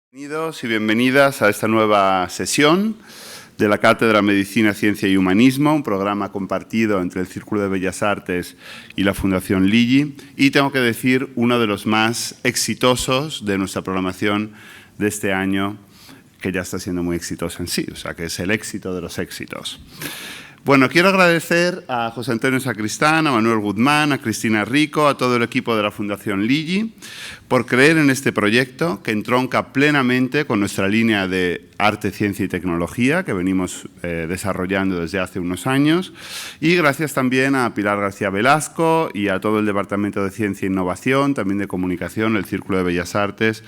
Bienvenidos y bienvenidas a esta nueva sesión de la Cátedra Medicina, Ciencia y Humanismo, un programa compartido entre el Círculo de Bellas Artes y la Fundación Ligi, y tengo que decir, uno de los más exitosos de nuestra programación de este año, que ya está siendo muy exitosa en sí, o sea que es el éxito de los éxitos. Bueno, quiero agradecer a José Antonio Sacristán, a Manuel Guzmán, a Cristina Rico, a todo el equipo de la Fundación Ligi, por creer en este proyecto que entronca plenamente con nuestra línea de arte, ciencia y tecnología que venimos desarrollando desde hace unos años. Y gracias también a Pilar García Velasco y a todo el Departamento de Ciencia e Innovación, también de Comunicación, el Círculo de Bellas Artes,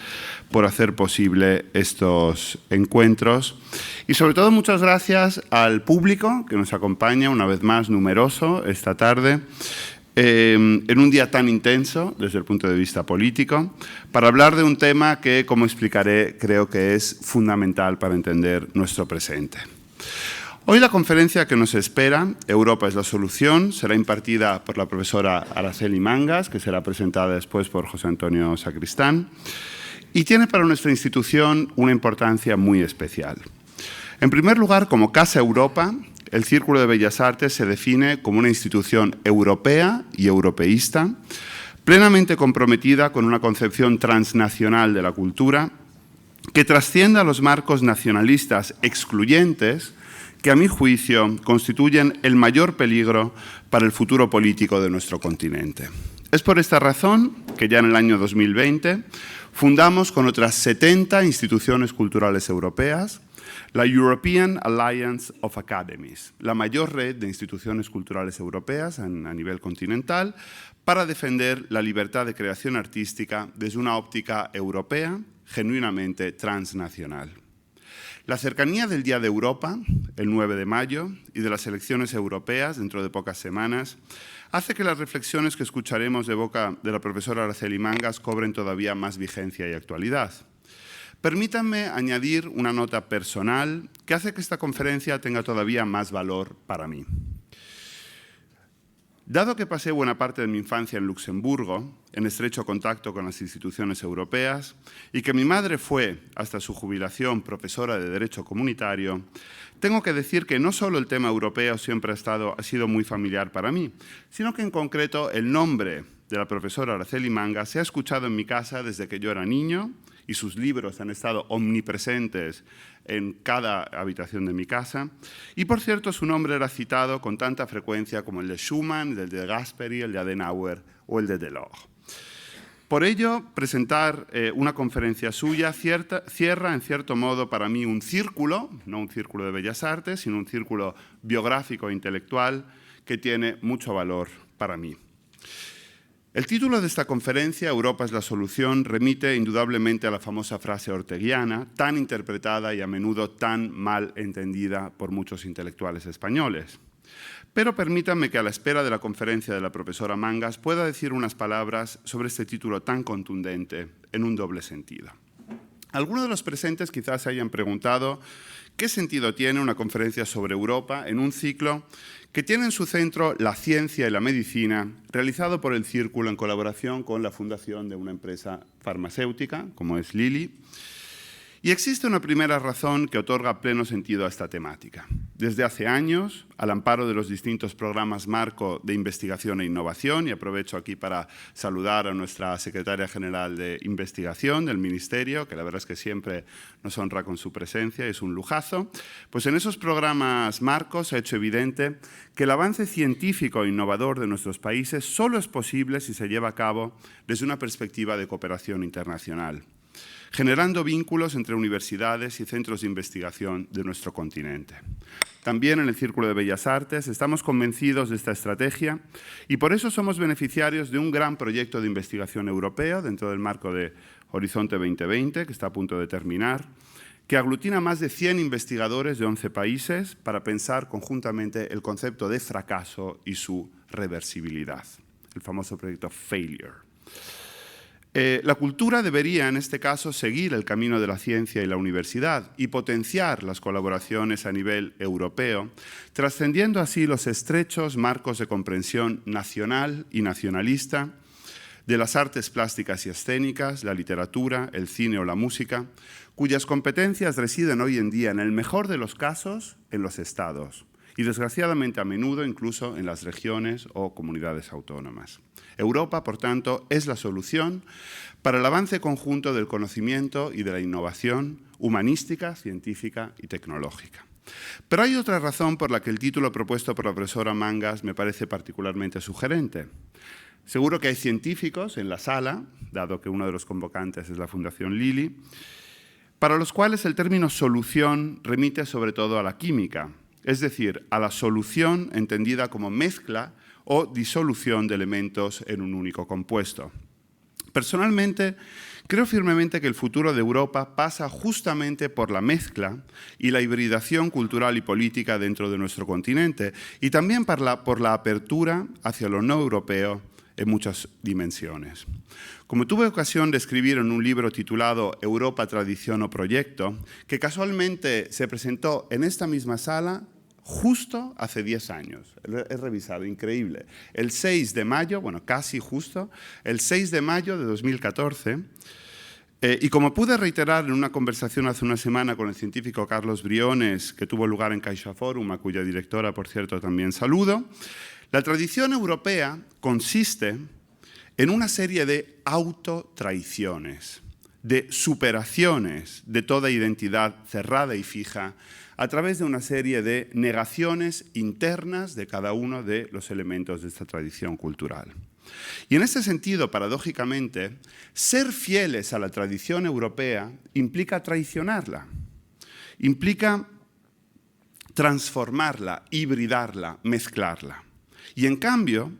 por hacer posible estos encuentros. Y sobre todo muchas gracias al público que nos acompaña una vez más numeroso esta tarde, en un día tan intenso desde el punto de vista político, para hablar de un tema que, como explicaré, creo que es fundamental para entender nuestro presente. Hoy la conferencia que nos espera, Europa es la solución, será impartida por la profesora Araceli Mangas, que será presentada después por José Antonio Sacristán, y tiene para nuestra institución una importancia muy especial. En primer lugar, como Casa Europa, el Círculo de Bellas Artes se define como una institución europea y europeísta, plenamente comprometida con una concepción transnacional de la cultura que trascienda los marcos nacionalistas excluyentes que, a mi juicio, constituyen el mayor peligro para el futuro político de nuestro continente. Es por esta razón que ya en el año 2020 fundamos con otras 70 instituciones culturales europeas la European Alliance of Academies, la mayor red de instituciones culturales europeas a nivel continental, para defender la libertad de creación artística desde una óptica europea, genuinamente transnacional. La cercanía del Día de Europa, el 9 de mayo, y de las elecciones europeas dentro de pocas semanas, hace que las reflexiones que escucharemos de boca de la profesora Araceli Mangas cobren todavía más vigencia y actualidad. Permítanme añadir una nota personal que hace que esta conferencia tenga todavía más valor para mí. Dado que pasé buena parte de mi infancia en Luxemburgo, en estrecho contacto con las instituciones europeas, y que mi madre fue, hasta su jubilación, profesora de Derecho Comunitario, tengo que decir que no solo el tema europeo siempre ha sido muy familiar para mí, sino que en concreto el nombre de la profesora Araceli Mangas se ha escuchado en mi casa desde que yo era niño, y sus libros han estado omnipresentes en cada habitación de mi casa. Y, por cierto, su nombre era citado con tanta frecuencia como el de Schumann, el de Gasperi, el de Adenauer o el de Delors. Por ello, presentar una conferencia suya cierra, en cierto modo, para mí un círculo, no un círculo de bellas artes, sino un círculo biográfico e intelectual que tiene mucho valor para mí. El título de esta conferencia, Europa es la solución, remite indudablemente a la famosa frase orteguiana, tan interpretada y a menudo tan mal entendida por muchos intelectuales españoles. Pero permítanme que a la espera de la conferencia de la profesora Mangas pueda decir unas palabras sobre este título tan contundente en un doble sentido. Algunos de los presentes quizás se hayan preguntado qué sentido tiene una conferencia sobre Europa en un ciclo que tiene en su centro la ciencia y la medicina, realizado por el Círculo en colaboración con la fundación de una empresa farmacéutica, como es Lilly. Y existe una primera razón que otorga pleno sentido a esta temática. Desde hace años, al amparo de los distintos programas marco de investigación e innovación, y aprovecho aquí para saludar a nuestra secretaria general de investigación del Ministerio, que la verdad es que siempre nos honra con su presencia, es un lujazo, pues en esos programas marcos se ha hecho evidente que el avance científico e innovador de nuestros países solo es posible si se lleva a cabo desde una perspectiva de cooperación internacional, generando vínculos entre universidades y centros de investigación de nuestro continente. También en el Círculo de Bellas Artes estamos convencidos de esta estrategia y por eso somos beneficiarios de un gran proyecto de investigación europeo dentro del marco de Horizonte 2020, que está a punto de terminar, que aglutina más de 100 investigadores de 11 países para pensar conjuntamente el concepto de fracaso y su reversibilidad, el famoso proyecto Failure. La cultura debería, en este caso, seguir el camino de la ciencia y la universidad y potenciar las colaboraciones a nivel europeo, trascendiendo así los estrechos marcos de comprensión nacional y nacionalista de las artes plásticas y escénicas, la literatura, el cine o la música, cuyas competencias residen hoy en día, en el mejor de los casos, en los estados y, desgraciadamente, a menudo incluso en las regiones o comunidades autónomas. Europa, por tanto, es la solución para el avance conjunto del conocimiento y de la innovación humanística, científica y tecnológica. Pero hay otra razón por la que el título propuesto por la profesora Mangas me parece particularmente sugerente. Seguro que hay científicos en la sala, dado que uno de los convocantes es la Fundación Lilly, para los cuales el término solución remite sobre todo a la química, es decir, a la solución entendida como mezcla o disolución de elementos en un único compuesto. Personalmente, creo firmemente que el futuro de Europa pasa justamente por la mezcla y la hibridación cultural y política dentro de nuestro continente y también por la apertura hacia lo no europeo en muchas dimensiones. Como tuve ocasión de escribir en un libro titulado Europa, Tradición o Proyecto, que casualmente se presentó en esta misma sala justo hace 10 años. He revisado, increíble. El 6 de mayo, bueno, casi justo, el 6 de mayo de 2014, y como pude reiterar en una conversación hace una semana con el científico Carlos Briones, que tuvo lugar en CaixaForum, a cuya directora, por cierto, también saludo, la tradición europea consiste en una serie de autotraiciones, de superaciones de toda identidad cerrada y fija a través de una serie de negaciones internas de cada uno de los elementos de esta tradición cultural. Y en este sentido, paradójicamente, ser fieles a la tradición europea implica traicionarla, implica transformarla, hibridarla, mezclarla. Y en cambio,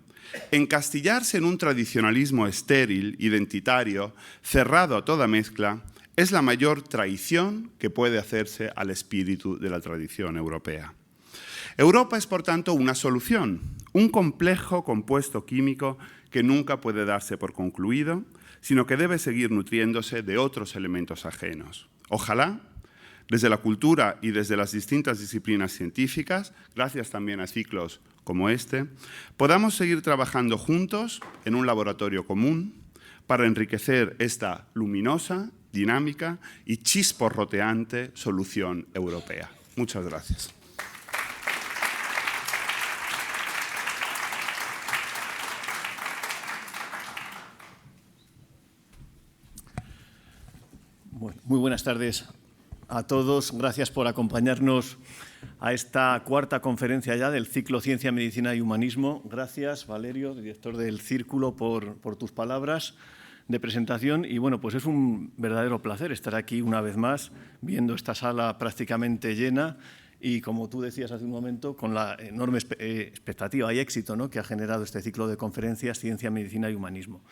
encastillarse en un tradicionalismo estéril, identitario, cerrado a toda mezcla, es la mayor traición que puede hacerse al espíritu de la tradición europea. Europa es, por tanto, una solución, un complejo compuesto químico que nunca puede darse por concluido, sino que debe seguir nutriéndose de otros elementos ajenos. Ojalá, desde la cultura y desde las distintas disciplinas científicas, gracias también a ciclos como este, podamos seguir trabajando juntos en un laboratorio común para enriquecer esta luminosa, dinámica y chisporroteante solución europea. Muchas gracias. Muy buenas tardes a todos. Gracias por acompañarnos a esta cuarta conferencia ya del ciclo Ciencia, Medicina y Humanismo. Gracias, Valerio, director del Círculo, por tus palabras de presentación. Y bueno, pues es un verdadero placer estar aquí una vez más, viendo esta sala prácticamente llena y, como tú decías hace un momento, con la enorme expectativa y éxito, ¿no?, que ha generado este ciclo de conferencias Ciencia, Medicina y Humanismo.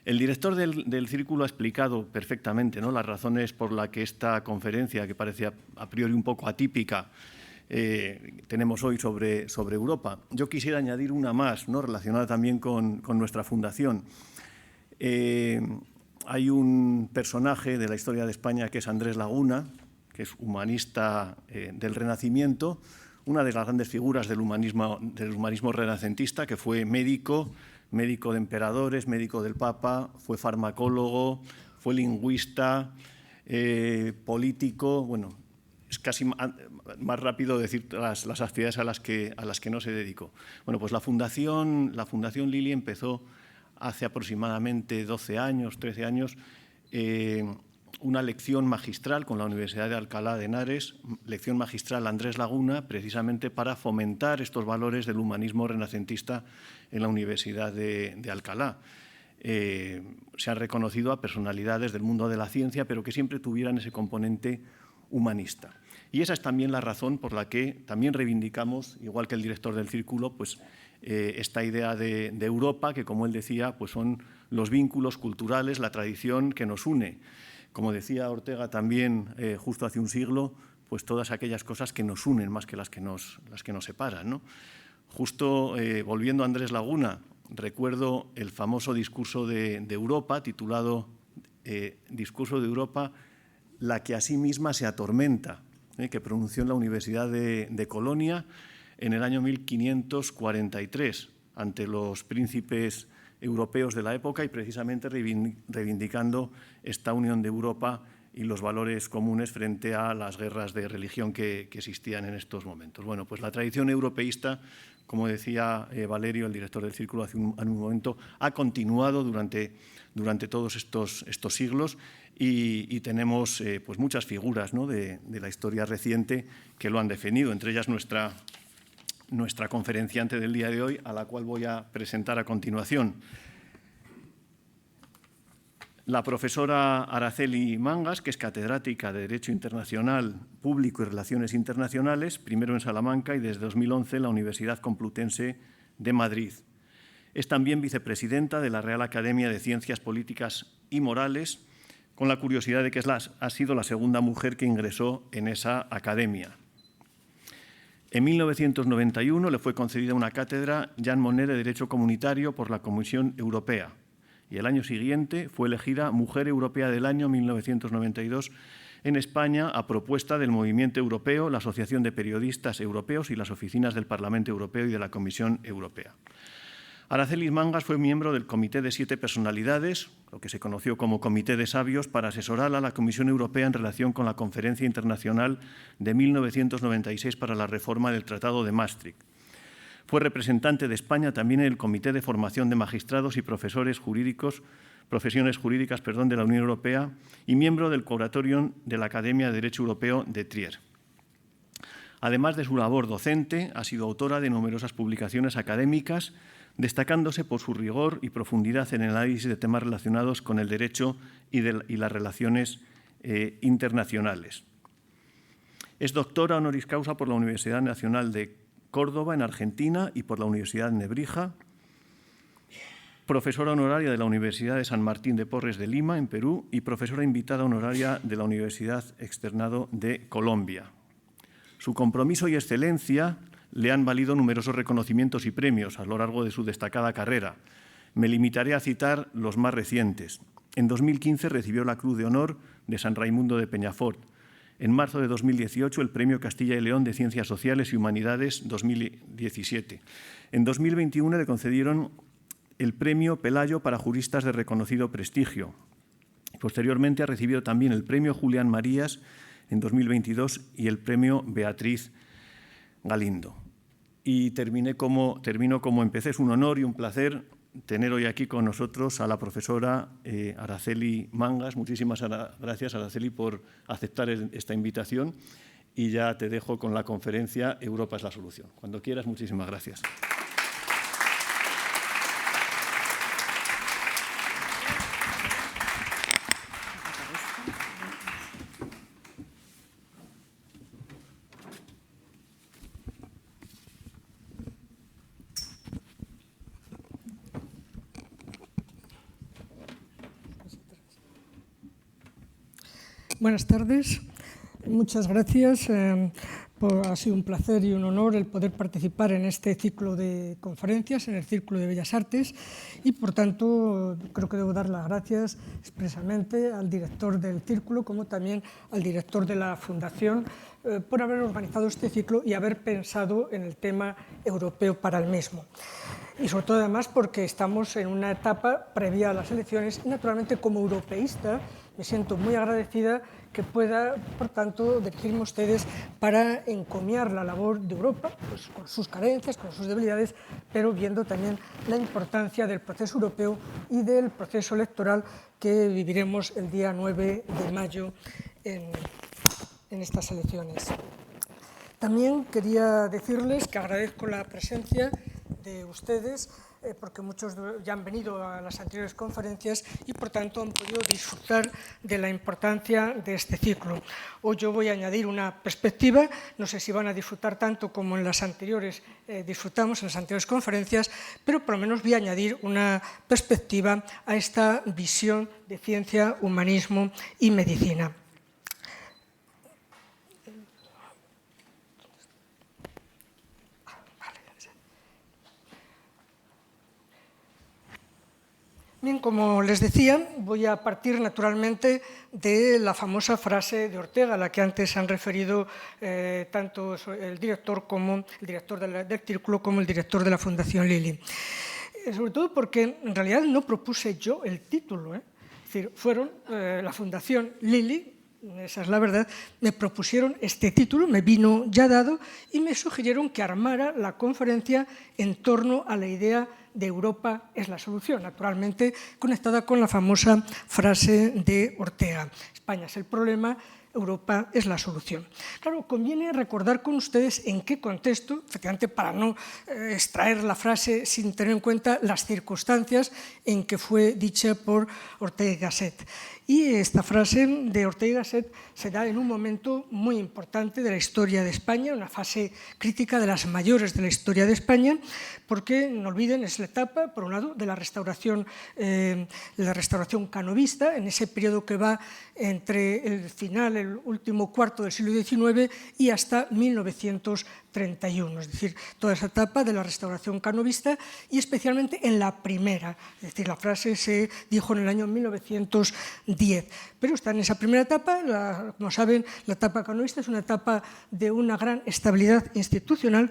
El director del Círculo ha explicado perfectamente, ¿no?, las razones por las que esta conferencia, que parece a priori un poco atípica, tenemos hoy sobre Europa. Yo quisiera añadir una más, ¿no?, relacionada también con nuestra fundación. Hay un personaje de la historia de España que es Andrés Laguna, que es humanista del Renacimiento, una de las grandes figuras del humanismo renacentista, que fue médico de emperadores, médico del Papa, fue farmacólogo, fue lingüista, político. Bueno, es casi más rápido decir las actividades a las que no se dedicó. Bueno, pues la Fundación Lilly empezó hace aproximadamente 12 años, 13 años, una lección magistral con la Universidad de Alcalá de Henares, lección magistral Andrés Laguna, precisamente para fomentar estos valores del humanismo renacentista en la Universidad de Alcalá. Se han reconocido a personalidades del mundo de la ciencia, pero que siempre tuvieran ese componente humanista. Y esa es también la razón por la que también reivindicamos, igual que el director del Círculo, pues, esta idea de Europa, que, como él decía, pues son los vínculos culturales, la tradición que nos une. Como decía Ortega también justo hace un siglo, pues todas aquellas cosas que nos unen más que las que nos separan, ¿no? Justo volviendo a Andrés Laguna, recuerdo el famoso discurso de Europa, titulado Discurso de Europa, la que a sí misma se atormenta, que pronunció en la Universidad de Colonia en el año 1543, ante los príncipes europeos de la época y precisamente reivindicando esta unión de Europa y los valores comunes frente a las guerras de religión que existían en estos momentos. Bueno, pues la tradición europeísta, como decía Valerio, el director del Círculo, hace un momento, ha continuado durante todos estos siglos y tenemos pues muchas figuras, ¿no?, de la historia reciente que lo han definido, entre ellas nuestra conferenciante del día de hoy, a la cual voy a presentar a continuación. La profesora Araceli Mangas, que es catedrática de Derecho Internacional Público y Relaciones Internacionales, primero en Salamanca y desde 2011 en la Universidad Complutense de Madrid. Es también vicepresidenta de la Real Academia de Ciencias Políticas y Morales, con la curiosidad de que ha sido la segunda mujer que ingresó en esa academia. En 1991 le fue concedida una cátedra Jean Monnet de Derecho Comunitario por la Comisión Europea y el año siguiente fue elegida Mujer Europea del Año 1992 en España a propuesta del Movimiento Europeo, la Asociación de Periodistas Europeos y las oficinas del Parlamento Europeo y de la Comisión Europea. Araceli Mangas fue miembro del Comité de 7 Personalidades, lo que se conoció como Comité de Sabios, para asesorar a la Comisión Europea en relación con la Conferencia Internacional de 1996 para la reforma del Tratado de Maastricht. Fue representante de España también en el Comité de Formación de Magistrados y Profesiones Jurídicas de la Unión Europea y miembro del Curatorium de la Academia de Derecho Europeo de Trier. Además de su labor docente, ha sido autora de numerosas publicaciones académicas, destacándose por su rigor y profundidad en el análisis de temas relacionados con el derecho y las relaciones internacionales. Es doctora honoris causa por la Universidad Nacional de Córdoba, en Argentina, y por la Universidad de Nebrija, profesora honoraria de la Universidad de San Martín de Porres de Lima, en Perú, y profesora invitada honoraria de la Universidad Externado de Colombia. Su compromiso y excelencia le han valido numerosos reconocimientos y premios a lo largo de su destacada carrera. Me limitaré a citar los más recientes. En 2015 recibió la Cruz de Honor de San Raimundo de Peñafort. En marzo de 2018, el Premio Castilla y León de Ciencias Sociales y Humanidades 2017. En 2021 le concedieron el Premio Pelayo para juristas de reconocido prestigio. Posteriormente ha recibido también el Premio Julián Marías en 2022 y el Premio Beatriz Galindo. Y termino como empecé. Es un honor y un placer tener hoy aquí con nosotros a la profesora Araceli Mangas. Muchísimas gracias, Araceli, por aceptar esta invitación y ya te dejo con la conferencia Europa es la solución. Cuando quieras, muchísimas gracias. Buenas tardes. Muchas gracias. Ha sido un placer y un honor el poder participar en este ciclo de conferencias en el Círculo de Bellas Artes y, por tanto, creo que debo dar las gracias expresamente al director del Círculo como también al director de la Fundación por haber organizado este ciclo y haber pensado en el tema europeo para el mismo. Y sobre todo, además, porque estamos en una etapa previa a las elecciones y, naturalmente, como europeísta, me siento muy agradecida que pueda, por tanto, dirigirme a ustedes para encomiar la labor de Europa, pues, con sus carencias, con sus debilidades, pero viendo también la importancia del proceso europeo y del proceso electoral que viviremos el día 9 de mayo en estas elecciones. También quería decirles que agradezco la presencia de ustedes, porque muchos ya han venido a las anteriores conferencias y, por tanto, han podido disfrutar de la importancia de este ciclo. Hoy yo voy a añadir una perspectiva, no sé si van a disfrutar tanto como en las anteriores disfrutamos en las anteriores conferencias, pero por lo menos voy a añadir una perspectiva a esta visión de ciencia, humanismo y medicina. Bien, como les decía, voy a partir naturalmente de la famosa frase de Ortega, a la que antes han referido tanto el director del Círculo como el director de la Fundación Lili. sobre todo porque en realidad no propuse yo el título, Es decir, fueron la Fundación Lilly, esa es la verdad, me propusieron este título, me vino ya dado, y me sugirieron que armara la conferencia en torno a la idea de Europa es la solución, naturalmente conectada con la famosa frase de Ortega: España es el problema, Europa es la solución. Claro, conviene recordar con ustedes en qué contexto, efectivamente para no extraer la frase sin tener en cuenta las circunstancias en que fue dicha por Ortega y Gasset. Y esta frase de Ortega y Gasset se da en un momento muy importante de la historia de España, una fase crítica de las mayores de la historia de España, porque, no olviden, es la etapa, por un lado, de la restauración canovista, en ese periodo que va entre el final, el último cuarto del siglo XIX y hasta 1931, es decir, toda esa etapa de la restauración canovista, y especialmente en la primera, es decir, la frase se dijo en el año 1910, pero está en esa primera etapa. Como saben, la etapa canovista es una etapa de una gran estabilidad institucional,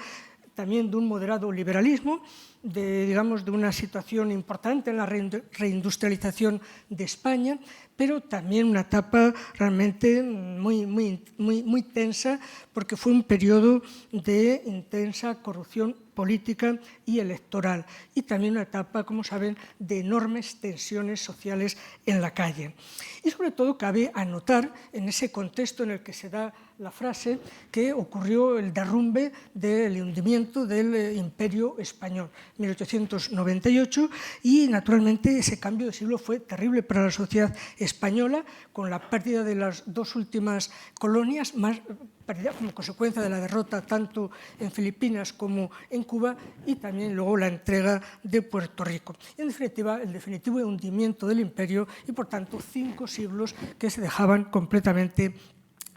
también de un moderado liberalismo, de una situación importante en la reindustrialización de España, pero también una etapa realmente muy tensa, porque fue un periodo de intensa corrupción política y electoral, y también una etapa, como saben, de enormes tensiones sociales en la calle. Y sobre todo cabe anotar, en ese contexto en el que se da la frase, que ocurrió el derrumbe del hundimiento del Imperio Español, 1898, y naturalmente ese cambio de siglo fue terrible para la sociedad española, con la pérdida de las dos últimas colonias, pérdida como consecuencia de la derrota tanto en Filipinas como en Cuba, y también luego la entrega de Puerto Rico. Y en definitiva, el definitivo hundimiento del imperio y, por tanto, 5 siglos que se dejaban completamente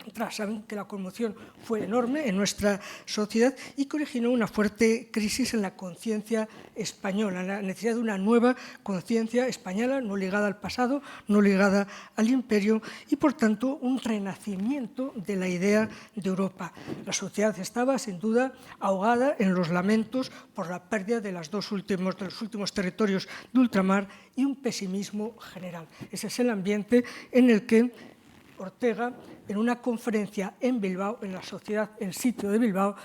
atrás. Saben que la conmoción fue enorme en nuestra sociedad y que originó una fuerte crisis en la conciencia española, la necesidad de una nueva conciencia española, no ligada al pasado, no ligada al imperio, y por tanto un renacimiento de la idea de Europa. La sociedad estaba sin duda ahogada en los lamentos por la pérdida de los últimos territorios de ultramar y un pesimismo general. Ese es el ambiente en el que Ortega, en una conferencia en Bilbao, en la Sociedad El Sitio de Bilbao,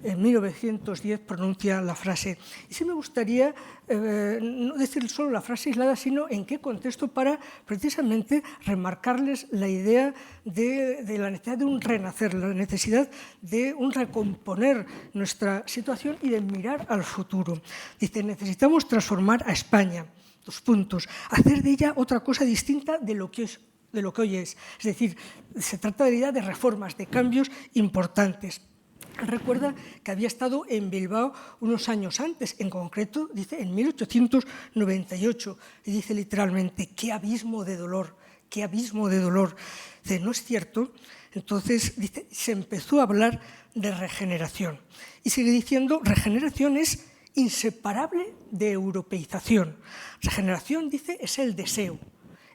en 1910, pronuncia la frase. Y sí me gustaría no decir solo la frase aislada, sino en qué contexto, para precisamente remarcarles la idea de la necesidad de un renacer, la necesidad de un recomponer nuestra situación y de mirar al futuro. Dice: necesitamos transformar a España, hacer de ella otra cosa distinta de lo que hoy es. Es decir, se trata de la idea de reformas, de cambios importantes. Recuerda que había estado en Bilbao unos años antes, en concreto, dice, en 1898, y dice literalmente: ¡qué abismo de dolor! ¡Qué abismo de dolor! Dice: ¿no es cierto? Entonces, dice, se empezó a hablar de regeneración. Y sigue diciendo: regeneración es inseparable de europeización. Regeneración, dice, es el deseo.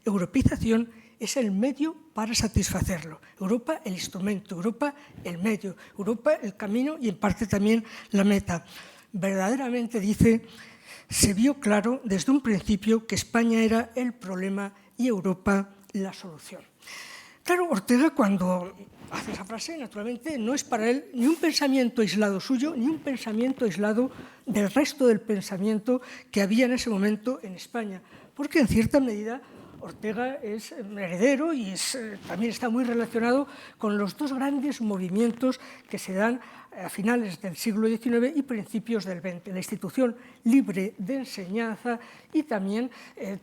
Europeización es el medio para satisfacerlo. Europa, el instrumento; Europa, el medio; Europa, el camino y, en parte, también la meta. Verdaderamente, dice, se vio claro desde un principio que España era el problema y Europa la solución. Claro, Ortega, cuando hace esa frase, naturalmente no es para él ni un pensamiento aislado suyo, ni un pensamiento aislado del resto del pensamiento que había en ese momento en España, porque en cierta medida Ortega es heredero y también está muy relacionado con los dos grandes movimientos que se dan a finales del siglo XIX y principios del XX, la institución libre de enseñanza y también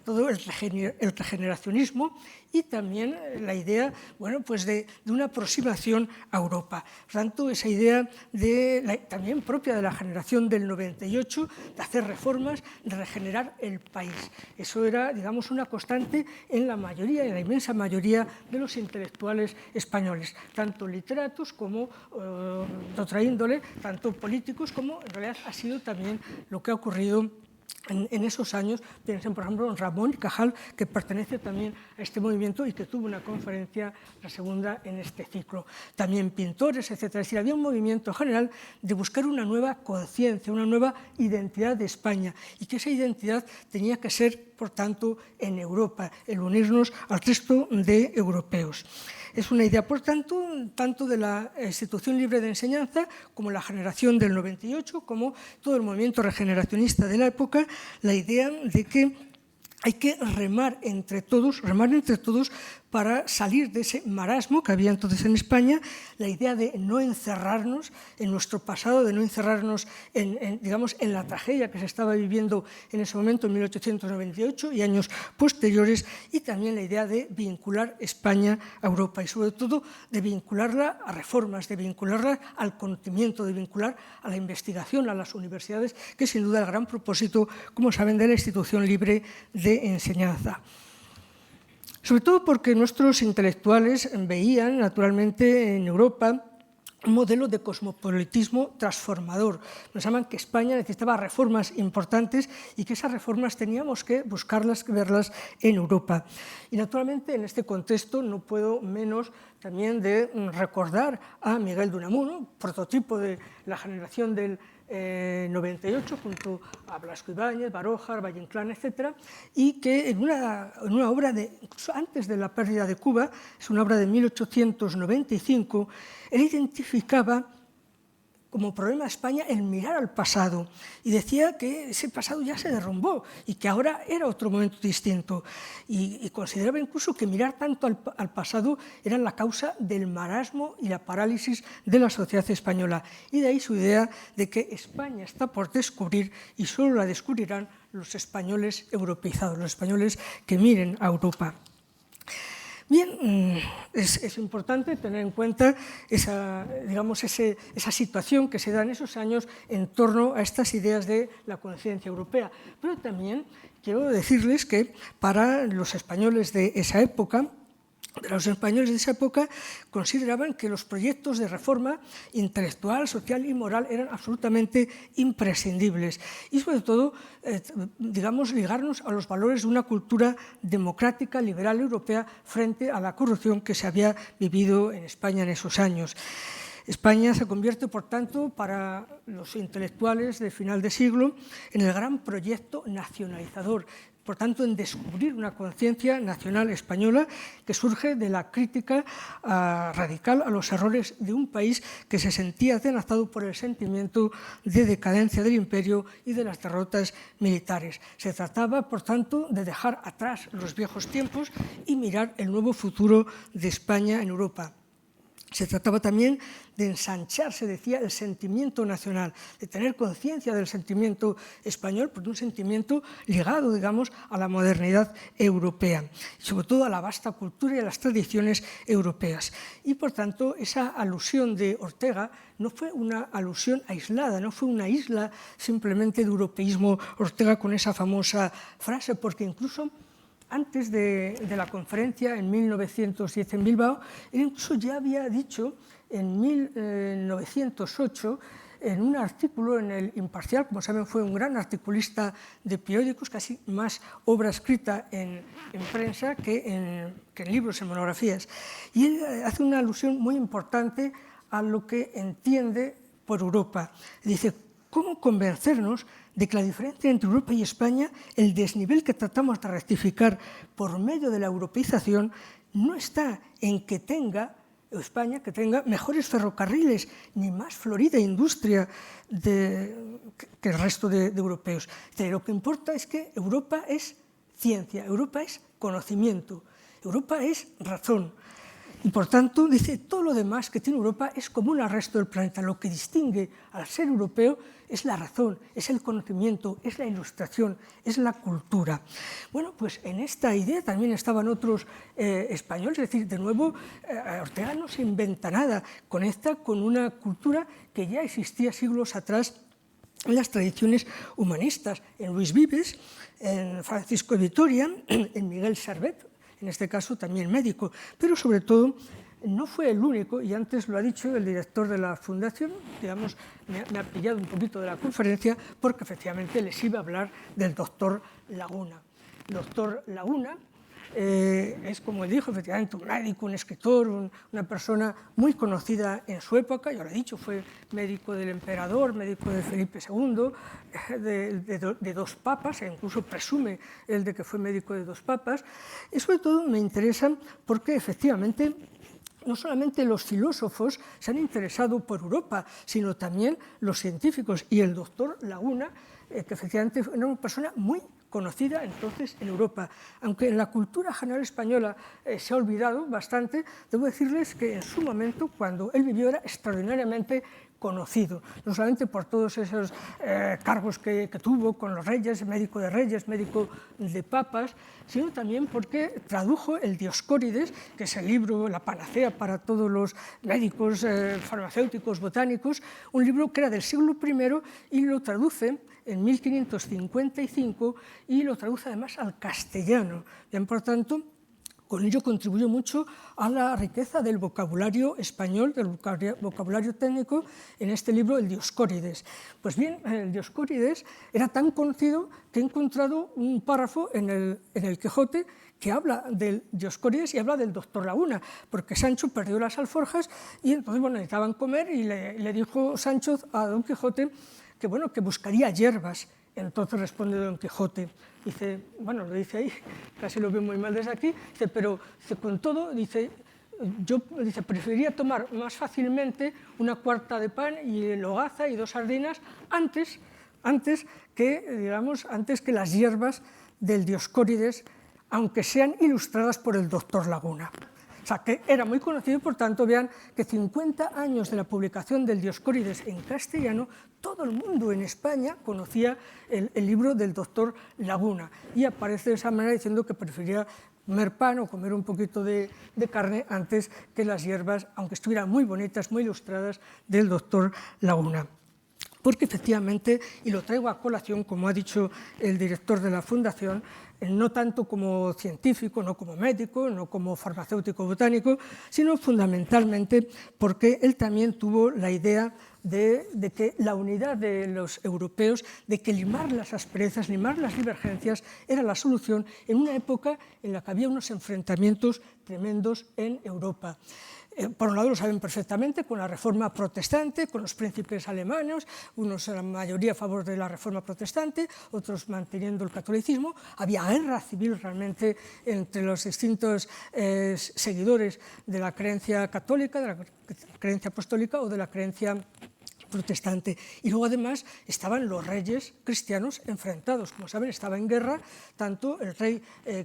todo el regeneracionismo y también la idea, pues de una aproximación a Europa. Por tanto, esa idea también propia de la generación del 98, de hacer reformas, de regenerar el país. Eso era, digamos, una constante en la mayoría, en la inmensa mayoría de los intelectuales españoles, tanto literatos como de otra índole, tanto políticos como en realidad ha sido también lo que ha ocurrido en esos años. Piensen, por ejemplo, en Ramón y Cajal, que pertenece también a este movimiento y que tuvo una conferencia, la segunda, en este ciclo. También pintores, etc. Es decir, había un movimiento general de buscar una nueva conciencia, una nueva identidad de España, y que esa identidad tenía que ser, por tanto, en Europa, el unirnos al resto de europeos. Es una idea, por tanto, tanto de la institución libre de enseñanza como la generación del 98, como todo el movimiento regeneracionista de la época, la idea de que hay que remar entre todos para salir de ese marasmo que había entonces en España, la idea de no encerrarnos en nuestro pasado, de no encerrarnos digamos, en la tragedia que se estaba viviendo en ese momento, en 1898 y años posteriores, y también la idea de vincular España a Europa y sobre todo de vincularla a reformas, de vincularla al conocimiento, de vincular a la investigación, a las universidades, que es sin duda el gran propósito, como saben, de la institución libre de enseñanza. Sobre todo porque nuestros intelectuales veían, naturalmente, en Europa un modelo de cosmopolitismo transformador. Pensaban que España necesitaba reformas importantes y que esas reformas teníamos que buscarlas, verlas en Europa. Y, naturalmente, en este contexto no puedo menos también de recordar a Miguel de Unamuno, prototipo de la generación del 98, junto a Blasco Ibáñez, Baroja, Valle Inclán, etc., y que en una obra, incluso antes de la pérdida de Cuba, es una obra de 1895, él identificaba como problema de España el mirar al pasado y decía que ese pasado ya se derrumbó y que ahora era otro momento distinto, y consideraba incluso que mirar tanto al pasado era la causa del marasmo y la parálisis de la sociedad española, y de ahí su idea de que España está por descubrir y solo la descubrirán los españoles europeizados, los españoles que miren a Europa. Bien, es importante tener en cuenta esa situación que se da en esos años en torno a estas ideas de la conciencia europea. Pero también quiero decirles que para los españoles de esa época, consideraban que los proyectos de reforma intelectual, social y moral eran absolutamente imprescindibles y, sobre todo, ligarnos a los valores de una cultura democrática, liberal europea frente a la corrupción que se había vivido en España en esos años. España se convierte, por tanto, para los intelectuales de final de siglo, en el gran proyecto nacionalizador, por tanto, en descubrir una conciencia nacional española que surge de la crítica radical a los errores de un país que se sentía atenazado por el sentimiento de decadencia del imperio y de las derrotas militares. Se trataba, por tanto, de dejar atrás los viejos tiempos y mirar el nuevo futuro de España en Europa. Se trataba también de ensanchar, se decía, el sentimiento nacional, de tener conciencia del sentimiento español, porque un sentimiento ligado, digamos, a la modernidad europea, y sobre todo a la vasta cultura y a las tradiciones europeas. Y, por tanto, esa alusión de Ortega no fue una alusión aislada, no fue una isla simplemente de europeísmo Ortega con esa famosa frase, porque incluso antes de la conferencia, en 1910 en Bilbao, él incluso ya había dicho en 1908, en un artículo en el Imparcial, como saben, fue un gran articulista de periódicos, casi más obra escrita en prensa que en libros, en monografías. Y él hace una alusión muy importante a lo que entiende por Europa. Dice, ¿cómo convencernos de que la diferencia entre Europa y España, el desnivel que tratamos de rectificar por medio de la europeización, no está en que España tenga mejores ferrocarriles ni más florida industria que el resto de europeos? Lo que importa es que Europa es ciencia, Europa es conocimiento, Europa es razón. Y, por tanto, dice, todo lo demás que tiene Europa es común al resto del planeta. Lo que distingue al ser europeo es la razón, es el conocimiento, es la ilustración, es la cultura. Bueno, pues en esta idea también estaban otros españoles, es decir, de nuevo, Ortega no se inventa nada, conecta con una cultura que ya existía siglos atrás en las tradiciones humanistas, en Luis Vives, en Francisco de Vitoria, en Miguel Servet, en este caso también médico, pero sobre todo no fue el único, y antes lo ha dicho el director de la Fundación, digamos, me ha pillado un poquito de la conferencia, porque efectivamente les iba a hablar del doctor Laguna. El doctor Laguna es, como él dijo, efectivamente un médico, un escritor, una persona muy conocida en su época. Yo lo he dicho, fue médico del emperador, médico de Felipe II, de dos papas, e incluso presume él de que fue médico de dos papas. Y sobre todo me interesan porque efectivamente no solamente los filósofos se han interesado por Europa, sino también los científicos. Y el doctor Laguna, que efectivamente era una persona muy conocida entonces en Europa. Aunque en la cultura general española se ha olvidado bastante, debo decirles que en su momento, cuando él vivió, era extraordinariamente conocido, no solamente por todos esos cargos que tuvo con los reyes, médico de reyes, médico de papas, sino también porque tradujo el Dioscórides, que es el libro, la panacea para todos los médicos, farmacéuticos, botánicos, un libro que era del siglo I y lo traduce en 1555 y lo traduce además al castellano. Bien, por tanto, con ello contribuyó mucho a la riqueza del vocabulario español, del vocabulario técnico, en este libro, el Dioscórides. Pues bien, el Dioscórides era tan conocido que he encontrado un párrafo en el Quijote que habla del Dioscórides y habla del doctor Laguna, porque Sancho perdió las alforjas y entonces necesitaban comer y le dijo Sancho a Don Quijote que, que buscaría hierbas. Entonces responde Don Quijote, dice, lo dice ahí, casi lo veo muy mal desde aquí, dice, pero con todo, yo preferiría tomar más fácilmente una cuarta de pan y hogaza y 2 sardinas antes que las hierbas del Dioscórides, aunque sean ilustradas por el doctor Laguna. O sea, que era muy conocido y, por tanto, vean que 50 años de la publicación del Dioscórides en castellano, todo el mundo en España conocía el libro del doctor Laguna, y aparece de esa manera diciendo que prefería comer pan o comer un poquito de carne antes que las hierbas, aunque estuvieran muy bonitas, muy ilustradas, del doctor Laguna. Porque efectivamente, y lo traigo a colación, como ha dicho el director de la Fundación, no tanto como científico, no como médico, no como farmacéutico botánico, sino fundamentalmente porque él también tuvo la idea de que la unidad de los europeos, de que limar las asperezas, limar las divergencias, era la solución en una época en la que había unos enfrentamientos tremendos en Europa. Por un lado lo saben perfectamente, con la reforma protestante, con los príncipes alemanes, unos la mayoría a favor de la reforma protestante, otros manteniendo el catolicismo. Había guerra civil realmente entre los distintos seguidores de la creencia católica, de la creencia apostólica o de la creencia protestante. Y luego además estaban los reyes cristianos enfrentados. Como saben, estaba en guerra tanto el rey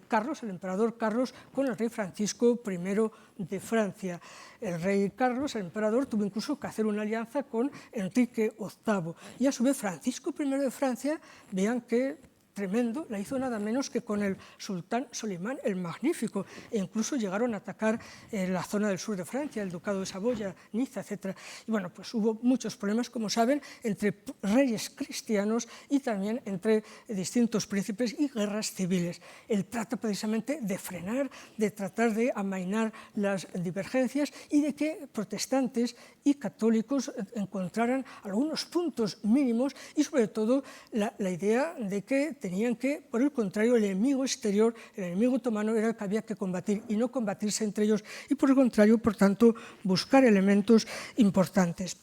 Carlos, el emperador Carlos, con el rey Francisco I de Francia. El rey Carlos, el emperador, tuvo incluso que hacer una alianza con Enrique VIII. Y a su vez Francisco I de Francia, vean que tremendo, la hizo nada menos que con el sultán Solimán el Magnífico, e incluso llegaron a atacar la zona del sur de Francia, el ducado de Saboya, Niza, etc. Y pues hubo muchos problemas, como saben, entre reyes cristianos y también entre distintos príncipes y guerras civiles. Él trata precisamente de frenar, de tratar de amainar las divergencias y de que protestantes y católicos encontraran algunos puntos mínimos y sobre todo la idea de que tenían que, por el contrario, el enemigo exterior, el enemigo otomano, era el que había que combatir y no combatirse entre ellos y, por el contrario, por tanto, buscar elementos importantes.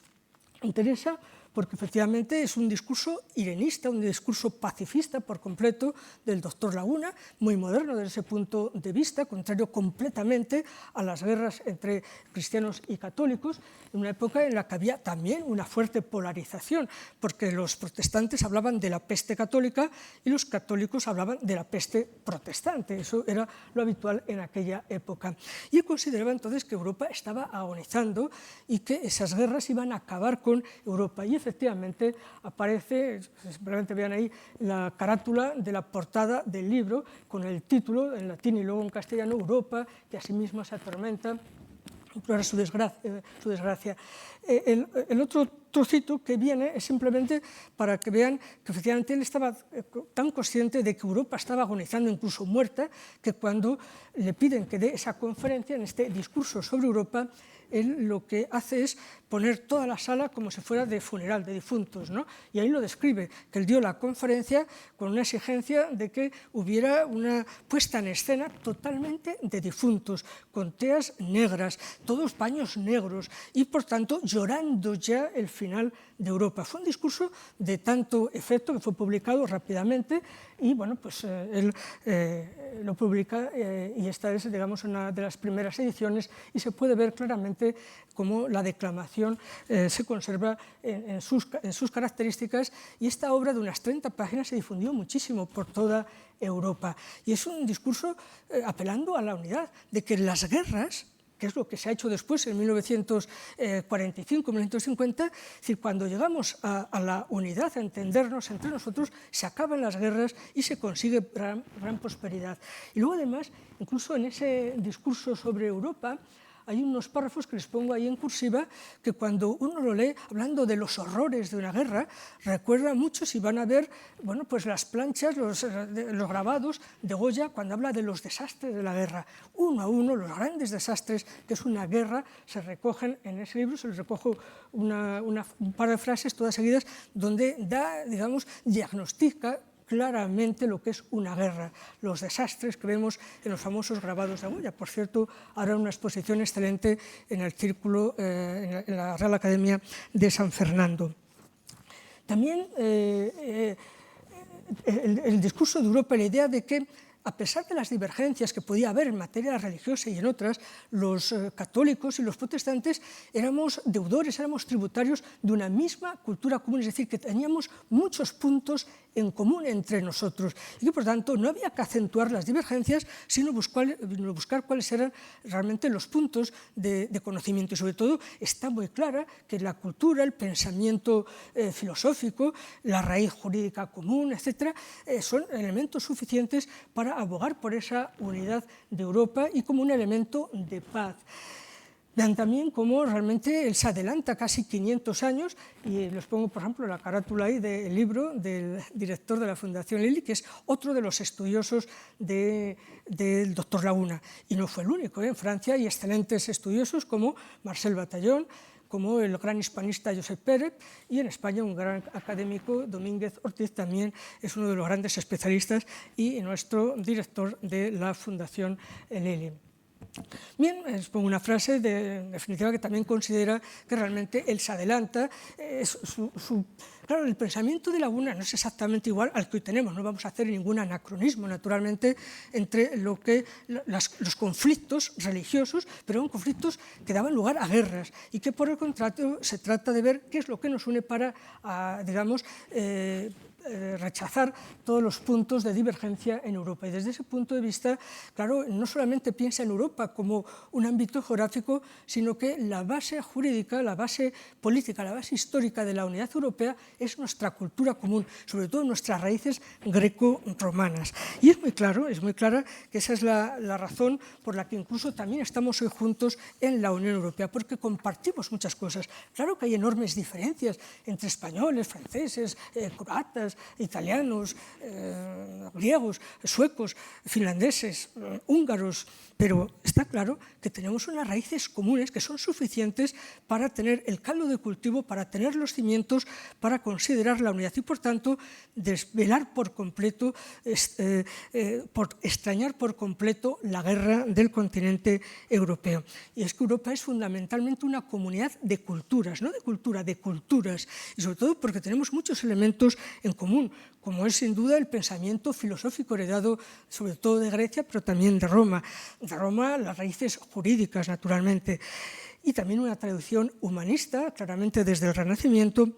Interesa porque efectivamente es un discurso irenista, un discurso pacifista por completo del doctor Laguna, muy moderno desde ese punto de vista, contrario completamente a las guerras entre cristianos y católicos, en una época en la que había también una fuerte polarización, porque los protestantes hablaban de la peste católica y los católicos hablaban de la peste protestante. Eso era lo habitual en aquella época. Y él consideraba entonces que Europa estaba agonizando y que esas guerras iban a acabar con Europa. Y efectivamente aparece, simplemente vean ahí la carátula de la portada del libro con el título en latín y luego en castellano, Europa, que a sí misma se atormenta, implora su desgracia. El otro trocito que viene es simplemente para que vean que efectivamente él estaba tan consciente de que Europa estaba agonizando, incluso muerta, que cuando le piden que dé esa conferencia, en este discurso sobre Europa, él lo que hace es poner toda la sala como si fuera de funeral, de difuntos, ¿no? Y ahí lo describe, que él dio la conferencia con una exigencia de que hubiera una puesta en escena totalmente de difuntos, con teas negras, todos paños negros, y por tanto llorando ya el final de Europa. Fue un discurso de tanto efecto que fue publicado rápidamente y bueno, pues él lo publica y esta es, digamos, una de las primeras ediciones y se puede ver claramente cómo la declamación se conserva en sus características y esta obra de unas 30 páginas se difundió muchísimo por toda Europa y es un discurso apelando a la unidad, de que las guerras, que es lo que se ha hecho después, en 1945, 1950, es decir, cuando llegamos a la unidad, a entendernos entre nosotros, se acaban las guerras y se consigue gran prosperidad. Y luego, además, incluso en ese discurso sobre Europa, hay unos párrafos que les pongo ahí en cursiva que cuando uno lo lee, hablando de los horrores de una guerra, recuerda mucho si van a ver, bueno, pues las planchas, los grabados de Goya cuando habla de los desastres de la guerra. Uno a uno, los grandes desastres que es una guerra, se recogen en ese libro, se les recojo un par de frases todas seguidas donde da, digamos, diagnostica claramente lo que es una guerra, los desastres que vemos en los famosos grabados de Goya. Por cierto, ahora una exposición excelente en el Círculo, en la Real Academia de San Fernando. También el discurso de Europa, la idea de que a pesar de las divergencias que podía haber en materia religiosa y en otras, los católicos y los protestantes éramos deudores, éramos tributarios de una misma cultura común, es decir, que teníamos muchos puntos en común entre nosotros y que, por tanto, no había que acentuar las divergencias, sino buscar cuáles eran realmente los puntos de conocimiento. Y, sobre todo, está muy clara que la cultura, el pensamiento filosófico, la raíz jurídica común, etcétera, son elementos suficientes para abogar por esa unidad de Europa y como un elemento de paz. Vean también cómo realmente él se adelanta casi 500 años, y les pongo, por ejemplo, la carátula ahí del libro del director de la Fundación Lilly, que es otro de los estudiosos del doctor Laguna. Y no fue el único, en Francia hay excelentes estudiosos como Marcel Bataillon, como el gran hispanista Josep Pérez, y en España un gran académico, Domínguez Ortiz, también es uno de los grandes especialistas y nuestro director de la Fundación Lilly. Bien, les pongo una frase definitiva que también considera que realmente él se adelanta. Claro, el pensamiento de Laguna no es exactamente igual al que hoy tenemos, no vamos a hacer ningún anacronismo, naturalmente, entre los conflictos religiosos, pero eran conflictos que daban lugar a guerras y que, por el contrario, se trata de ver qué es lo que nos une para, digamos, rechazar todos los puntos de divergencia en Europa. Y desde ese punto de vista, claro, no solamente piensa en Europa como un ámbito geográfico, sino que la base jurídica, la base política, la base histórica de la unidad europea es nuestra cultura común, sobre todo nuestras raíces greco-romanas. Y es muy clara que esa es la razón por la que incluso también estamos hoy juntos en la Unión Europea, porque compartimos muchas cosas. Claro que hay enormes diferencias entre españoles, franceses, croatas, italianos, griegos, suecos, finlandeses, húngaros, pero está claro que tenemos unas raíces comunes que son suficientes para tener el caldo de cultivo, para tener los cimientos, para considerar la unidad y, por tanto, desvelar por completo, extrañar por completo la guerra del continente europeo. Y es que Europa es fundamentalmente una comunidad de culturas, no de cultura, de culturas, y sobre todo porque tenemos muchos elementos en común, como es sin duda el pensamiento filosófico heredado sobre todo de Grecia, pero también de Roma. De Roma, las raíces jurídicas, naturalmente, y también una tradición humanista, claramente desde el Renacimiento,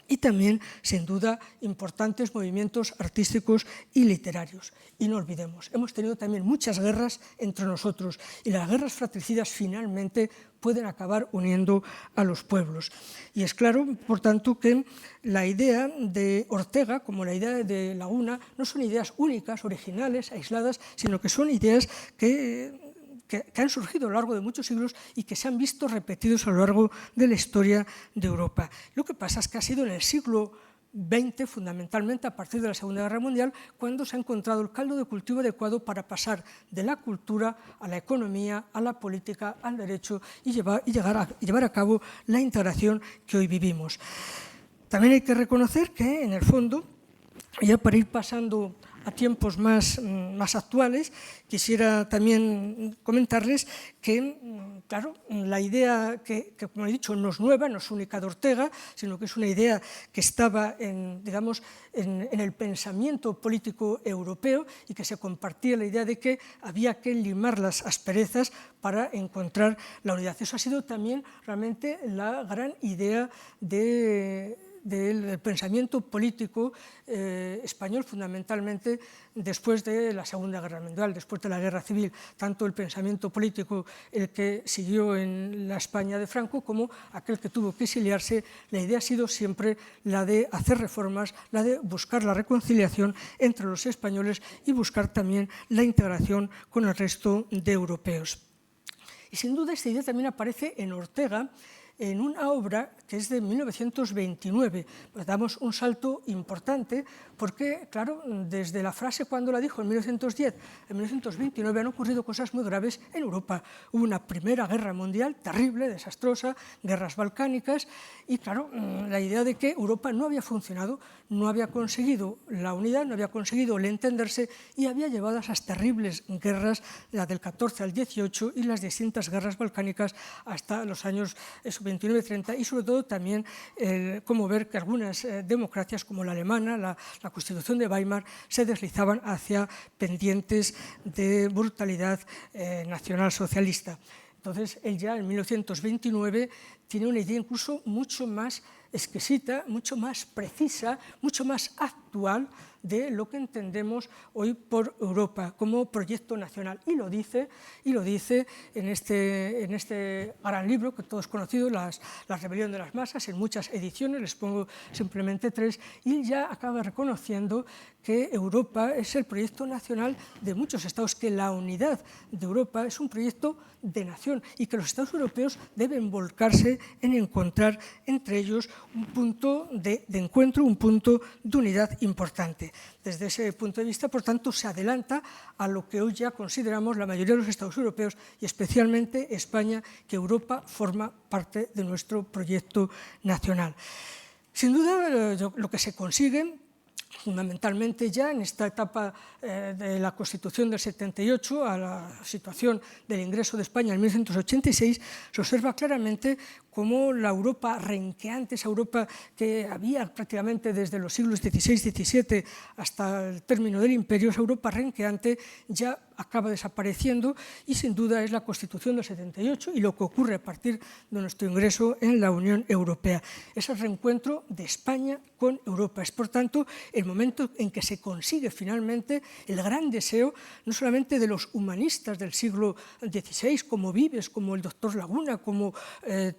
y también, sin duda, importantes movimientos artísticos y literarios. Y no olvidemos, hemos tenido también muchas guerras entre nosotros, y las guerras fratricidas finalmente pueden acabar uniendo a los pueblos. Y es claro, por tanto, que la idea de Ortega, como la idea de Laguna, no son ideas únicas, originales, aisladas, sino que son ideas que que han surgido a lo largo de muchos siglos y que se han visto repetidos a lo largo de la historia de Europa. Lo que pasa es que ha sido en el siglo XX, fundamentalmente a partir de la Segunda Guerra Mundial, cuando se ha encontrado el caldo de cultivo adecuado para pasar de la cultura a la economía, a la política, al derecho y llevar a cabo la integración que hoy vivimos. También hay que reconocer que, en el fondo, ya para ir pasando a tiempos más actuales, quisiera también comentarles que, claro, la idea que, como he dicho, no es nueva, no es única de Ortega, sino que es una idea que estaba en el pensamiento político europeo y que se compartía la idea de que había que limar las asperezas para encontrar la unidad. Eso ha sido también realmente la gran idea del pensamiento político español, fundamentalmente después de la Segunda Guerra Mundial, después de la Guerra Civil, tanto el pensamiento político el que siguió en la España de Franco como aquel que tuvo que exiliarse. La idea ha sido siempre la de hacer reformas, la de buscar la reconciliación entre los españoles y buscar también la integración con el resto de europeos. Y sin duda esta idea también aparece en Ortega, en una obra que es de 1929. Pues damos un salto importante porque, claro, desde la frase cuando la dijo en 1910, en 1929 han ocurrido cosas muy graves en Europa. Hubo una Primera Guerra Mundial terrible, desastrosa, guerras balcánicas y, claro, la idea de que Europa no había funcionado, no había conseguido la unidad, no había conseguido el entenderse y había llevado a esas terribles guerras, la del 14 al 18 y las distintas guerras balcánicas hasta los años 29-30 y sobre todo también cómo ver que algunas democracias como la alemana, la Constitución de Weimar, se deslizaban hacia pendientes de brutalidad nacionalsocialista. Entonces, él ya en 1929 tiene una idea incluso mucho más exquisita, mucho más precisa, mucho más actual de lo que entendemos hoy por Europa como proyecto nacional. Y lo dice en este gran libro que todos conocidos, La rebelión de las masas, en muchas ediciones, les pongo simplemente 3, y él ya acaba reconociendo que Europa es el proyecto nacional de muchos estados, que la unidad de Europa es un proyecto de nación y que los estados europeos deben volcarse en encontrar entre ellos un punto de encuentro, un punto de unidad importante. Desde ese punto de vista, por tanto, se adelanta a lo que hoy ya consideramos la mayoría de los estados europeos y especialmente España, que Europa forma parte de nuestro proyecto nacional. Sin duda, lo que se consigue fundamentalmente ya en esta etapa de la Constitución del 78 a la situación del ingreso de España en 1986, se observa claramente cómo la Europa renqueante, esa Europa que había prácticamente desde los siglos XVI-XVII hasta el término del Imperio, esa Europa renqueante ya acaba desapareciendo y sin duda es la Constitución del 78 y lo que ocurre a partir de nuestro ingreso en la Unión Europea. Es el reencuentro de España con Europa. Es, por tanto, el momento en que se consigue finalmente el gran deseo, no solamente de los humanistas del siglo XVI, como Vives, como el doctor Laguna, como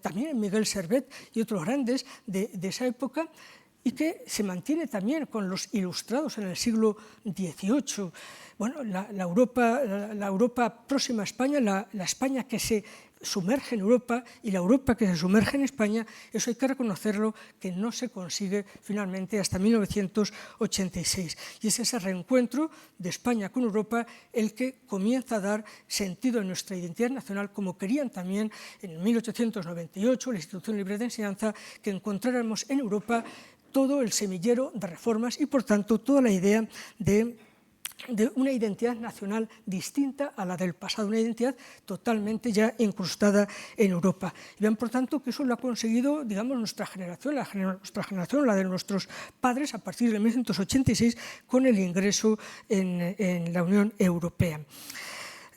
también Miguel Servet y otros grandes de esa época, y que se mantiene también con los ilustrados en el siglo XVIII. Bueno, la Europa próxima a España, la España que se sumerge en Europa y la Europa que se sumerge en España, eso hay que reconocerlo, que no se consigue finalmente hasta 1986. Y es ese reencuentro de España con Europa el que comienza a dar sentido a nuestra identidad nacional, como querían también en 1898 la Institución Libre de Enseñanza, que encontráramos en Europa todo el semillero de reformas y, por tanto, toda la idea de una identidad nacional distinta a la del pasado, una identidad totalmente ya incrustada en Europa. Y vean, por tanto, que eso lo ha conseguido, digamos, nuestra generación, la de nuestros padres, a partir de 1986, con el ingreso en la Unión Europea.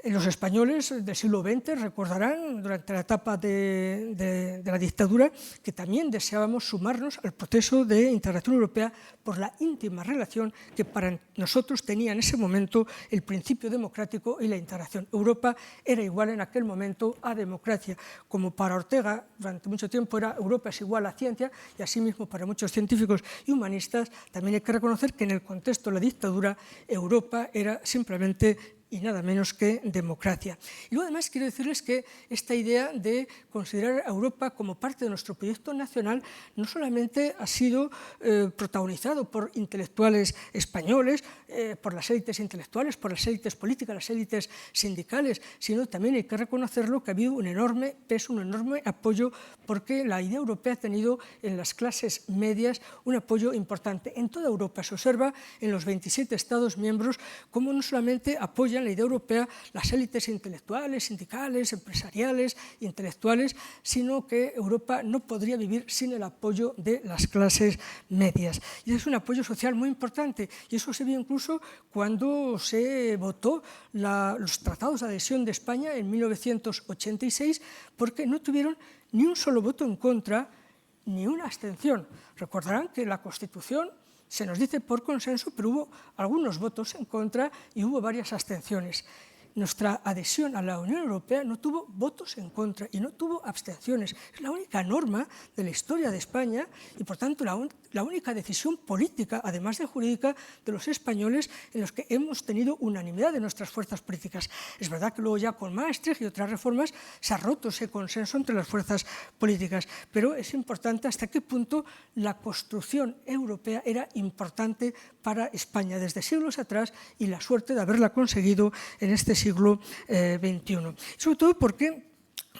Los españoles del siglo XX recordarán, durante la etapa de la dictadura, que también deseábamos sumarnos al proceso de integración europea por la íntima relación que para nosotros tenía en ese momento el principio democrático y la integración. Europa era igual en aquel momento a democracia, como para Ortega durante mucho tiempo era Europa es igual a ciencia, y asimismo para muchos científicos y humanistas también hay que reconocer que en el contexto de la dictadura Europa era simplemente y nada menos que democracia. Y luego además quiero decirles que esta idea de considerar a Europa como parte de nuestro proyecto nacional no solamente ha sido protagonizado por intelectuales españoles, por las élites intelectuales, por las élites políticas, las élites sindicales, sino también hay que reconocerlo que ha habido un enorme peso, un enorme apoyo, porque la idea europea ha tenido en las clases medias un apoyo importante. En toda Europa se observa en los 27 Estados miembros cómo no solamente apoyan la idea europea las élites intelectuales, sindicales, empresariales, intelectuales, sino que Europa no podría vivir sin el apoyo de las clases medias. Y es un apoyo social muy importante, y eso se vio incluso cuando se votó los tratados de adhesión de España en 1986, porque no tuvieron ni un solo voto en contra ni una abstención. Recordarán que la Constitución se nos dice por consenso, pero hubo algunos votos en contra y hubo varias abstenciones. Nuestra adhesión a la Unión Europea no tuvo votos en contra y no tuvo abstenciones. Es la única norma de la historia de España y, por tanto, la única decisión política, además de jurídica, de los españoles en los que hemos tenido unanimidad de nuestras fuerzas políticas. Es verdad que luego ya con Maastricht y otras reformas se ha roto ese consenso entre las fuerzas políticas, pero es importante hasta qué punto la construcción europea era importante para España desde siglos atrás y la suerte de haberla conseguido en este siglo XXI. Sobre todo porque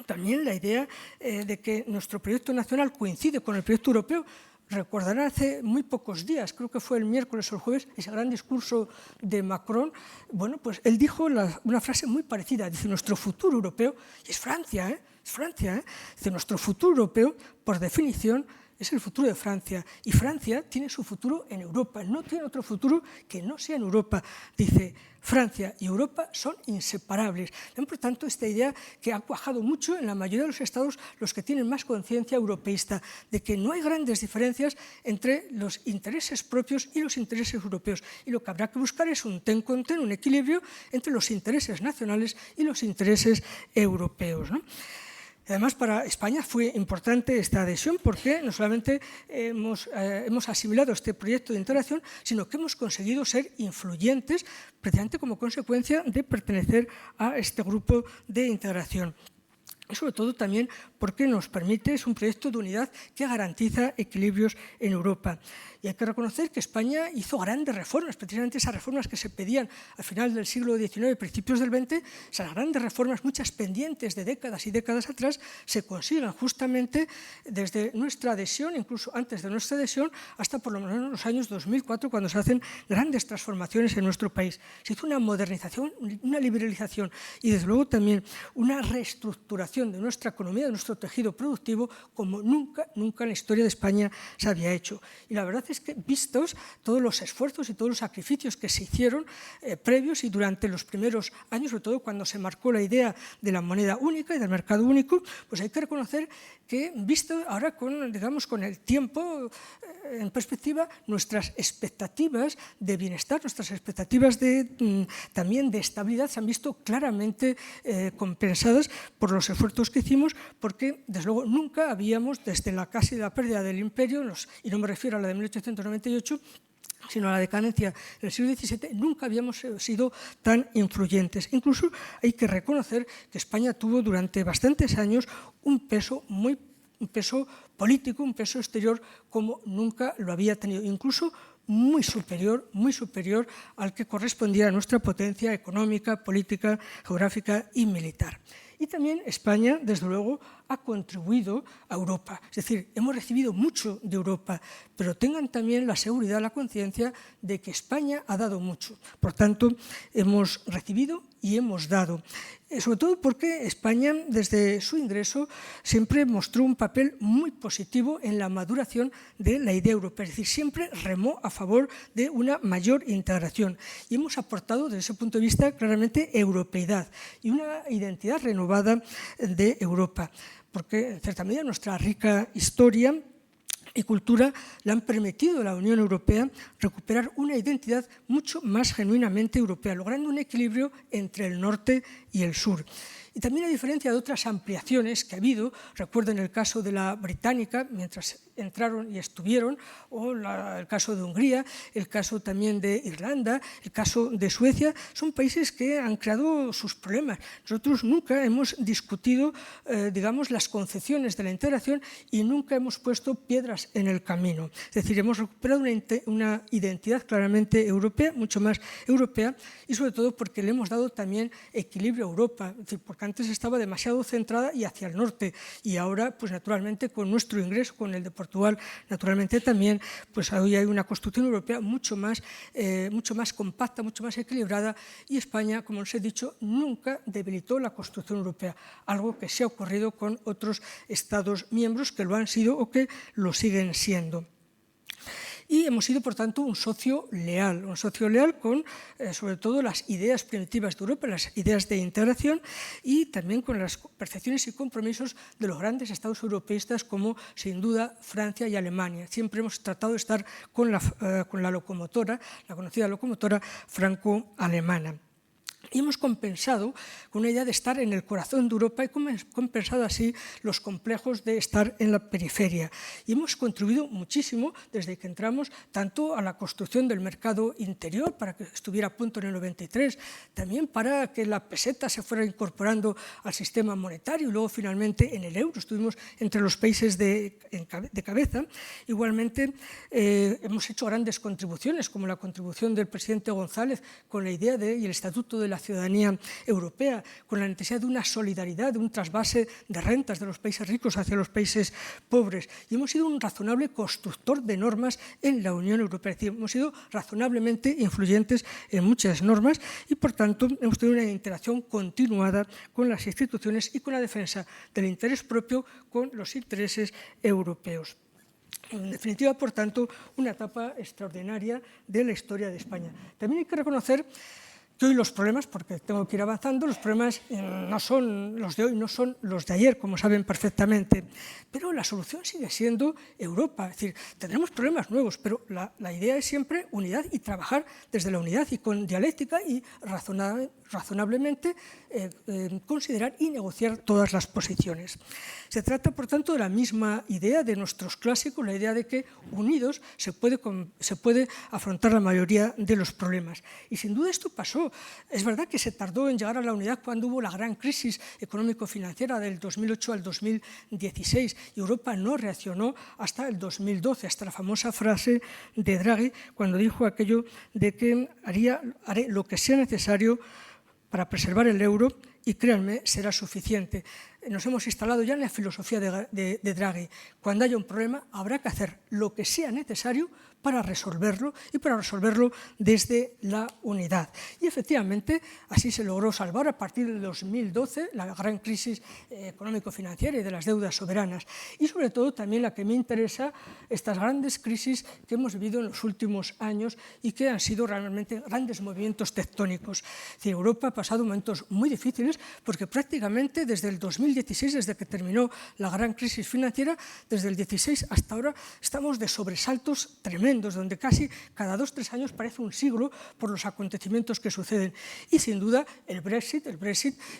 también la idea de que nuestro proyecto nacional coincide con el proyecto europeo. Recordarán hace muy pocos días, creo que fue el miércoles o el jueves, ese gran discurso de Macron. Bueno, pues él dijo una frase muy parecida, dice, nuestro futuro europeo, y es Francia, es Francia, dice, nuestro futuro europeo, por definición, es el futuro de Francia, y Francia tiene su futuro en Europa, no tiene otro futuro que no sea en Europa. Dice, Francia y Europa son inseparables. Por tanto, esta idea que ha cuajado mucho en la mayoría de los estados, los que tienen más conciencia europeísta, de que no hay grandes diferencias entre los intereses propios y los intereses europeos. Y lo que habrá que buscar es un ten con ten, un equilibrio entre los intereses nacionales y los intereses europeos, ¿no? Además, para España fue importante esta adhesión porque no solamente hemos asimilado este proyecto de integración, sino que hemos conseguido ser influyentes precisamente como consecuencia de pertenecer a este grupo de integración. Y sobre todo también porque nos permite, es un proyecto de unidad que garantiza equilibrios en Europa. Y hay que reconocer que España hizo grandes reformas, precisamente esas reformas que se pedían al final del siglo XIX y principios del XX, esas grandes reformas, muchas pendientes de décadas y décadas atrás, se consiguen justamente desde nuestra adhesión, incluso antes de nuestra adhesión, hasta por lo menos los años 2004, cuando se hacen grandes transformaciones en nuestro país. Se hizo una modernización, una liberalización y, desde luego, también una reestructuración de nuestra economía, de nuestro tejido productivo, como nunca en la historia de España se había hecho. Y la verdad es que, vistos todos los esfuerzos y todos los sacrificios que se hicieron previos y durante los primeros años, sobre todo cuando se marcó la idea de la moneda única y del mercado único, pues hay que reconocer que, visto ahora con el tiempo en perspectiva, nuestras expectativas de bienestar, nuestras expectativas también de estabilidad se han visto claramente compensadas por los esfuerzos que hicimos, porque desde luego nunca habíamos, desde casi la pérdida del imperio, y no me refiero a la de 1898, sino a la decadencia del siglo XVII, nunca habíamos sido tan influyentes. Incluso hay que reconocer que España tuvo durante bastantes años un peso político, un peso exterior como nunca lo había tenido, incluso muy superior al que correspondía a nuestra potencia económica, política, geográfica y militar. Y también España, desde luego, ha contribuido a Europa. Es decir, hemos recibido mucho de Europa, pero tengan también la seguridad, la conciencia de que España ha dado mucho. Por tanto, hemos recibido y hemos dado. Sobre todo porque España, desde su ingreso, siempre mostró un papel muy positivo en la maduración de la idea europea. Es decir, siempre remó a favor de una mayor integración. Y hemos aportado, desde ese punto de vista, claramente europeidad y una identidad renovada de Europa. Porque, en cierta medida, nuestra rica historia y cultura le han permitido a la Unión Europea recuperar una identidad mucho más genuinamente europea, logrando un equilibrio entre el norte y el sur. Y también a diferencia de otras ampliaciones que ha habido, recuerden el caso de la británica, mientras entraron y estuvieron, o el caso de Hungría, el caso también de Irlanda, el caso de Suecia, son países que han creado sus problemas. Nosotros nunca hemos discutido, digamos, las concepciones de la integración y nunca hemos puesto piedras en el camino. Es decir, hemos recuperado una identidad claramente europea, mucho más europea, y sobre todo porque le hemos dado también equilibrio a Europa, es decir, porque antes estaba demasiado centrada y hacia el norte, y ahora, pues naturalmente, con nuestro ingreso, con el de Portugal, naturalmente también, pues hoy hay una construcción europea mucho más compacta, mucho más equilibrada, y España, como os he dicho, nunca debilitó la construcción europea, algo que se ha ocurrido con otros Estados miembros que lo han sido o que lo siguen siendo. Y hemos sido, por tanto, un socio leal con, sobre todo, las ideas primitivas de Europa, las ideas de integración, y también con las percepciones y compromisos de los grandes estados europeístas como, sin duda, Francia y Alemania. Siempre hemos tratado de estar con la locomotora, la conocida locomotora franco-alemana. Y hemos compensado con una idea de estar en el corazón de Europa y compensado así los complejos de estar en la periferia. Y hemos contribuido muchísimo desde que entramos tanto a la construcción del mercado interior para que estuviera a punto en el 93, también para que la peseta se fuera incorporando al sistema monetario y luego finalmente en el euro. Estuvimos entre los países de cabeza. Igualmente hemos hecho grandes contribuciones como la contribución del presidente González con la idea y el estatuto de la ciudadanía europea, con la necesidad de una solidaridad, de un trasvase de rentas de los países ricos hacia los países pobres. Y hemos sido un razonable constructor de normas en la Unión Europea. Es decir, hemos sido razonablemente influyentes en muchas normas y, por tanto, hemos tenido una interacción continuada con las instituciones y con la defensa del interés propio con los intereses europeos. En definitiva, por tanto, una etapa extraordinaria de la historia de España. También hay que reconocer que hoy los problemas, porque tengo que ir avanzando, los problemas no son los de hoy, no son los de ayer, como saben perfectamente, pero la solución sigue siendo Europa. Es decir, tendremos problemas nuevos, pero la idea es siempre unidad y trabajar desde la unidad y con dialéctica y razonablemente considerar y negociar todas las posiciones. Se trata, por tanto, de la misma idea de nuestros clásicos, la idea de que unidos se puede afrontar la mayoría de los problemas. Y sin duda esto pasó. Es verdad que se tardó en llegar a la unidad cuando hubo la gran crisis económico-financiera del 2008 al 2016 y Europa no reaccionó hasta el 2012, hasta la famosa frase de Draghi cuando dijo aquello de que haré lo que sea necesario para preservar el euro y créanme, será suficiente. Nos hemos instalado ya en la filosofía de Draghi. Cuando haya un problema habrá que hacer lo que sea necesario para resolverlo y para resolverlo desde la unidad. Y efectivamente así se logró salvar a partir del 2012 la gran crisis económico-financiera y de las deudas soberanas. Y sobre todo también la que me interesa, estas grandes crisis que hemos vivido en los últimos años y que han sido realmente grandes movimientos tectónicos. Es decir, Europa ha pasado momentos muy difíciles porque prácticamente desde el 2016, desde que terminó la gran crisis financiera, desde el 16 hasta ahora estamos de sobresaltos tremendos, donde casi cada 2 o 3 años parece un siglo por los acontecimientos que suceden. Y sin duda el Brexit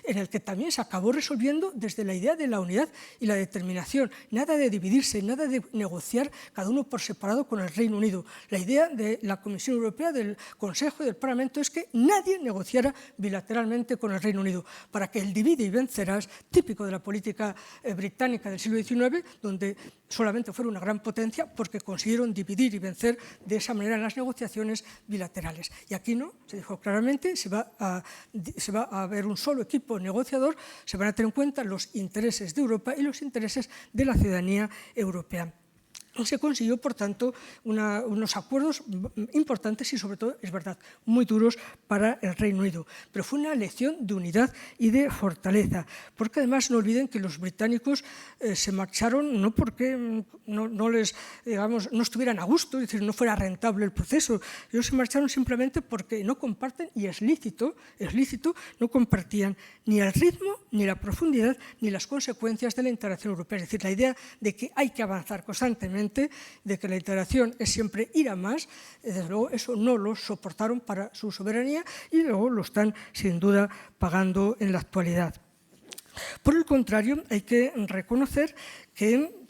en el que también se acabó resolviendo desde la idea de la unidad y la determinación. Nada de dividirse, nada de negociar cada uno por separado con el Reino Unido. La idea de la Comisión Europea, del Consejo y del Parlamento es que nadie negociara bilateralmente con el Reino Unido, para que el divide y vencerás, típico de la política británica del siglo XIX, donde solamente fueron una gran potencia porque consiguieron dividir y vencer de esa manera en las negociaciones bilaterales. Y aquí no, se dijo claramente, se va a haber un solo equipo negociador, se van a tener en cuenta los intereses de Europa y los intereses de la ciudadanía europea. Y se consiguió, por tanto, unos acuerdos importantes y, sobre todo, es verdad, muy duros para el Reino Unido. Pero fue una lección de unidad y de fortaleza, porque además no olviden que los británicos se marcharon no porque no estuvieran a gusto, es decir, no fuera rentable el proceso. Ellos se marcharon simplemente porque no comparten, y es lícito, no compartían ni el ritmo, ni la profundidad, ni las consecuencias de la integración europea. Es decir, la idea de que hay que avanzar constantemente, de que la integración es siempre ir a más, desde luego eso no lo soportaron para su soberanía y luego lo están sin duda pagando en la actualidad. Por el contrario, hay que reconocer que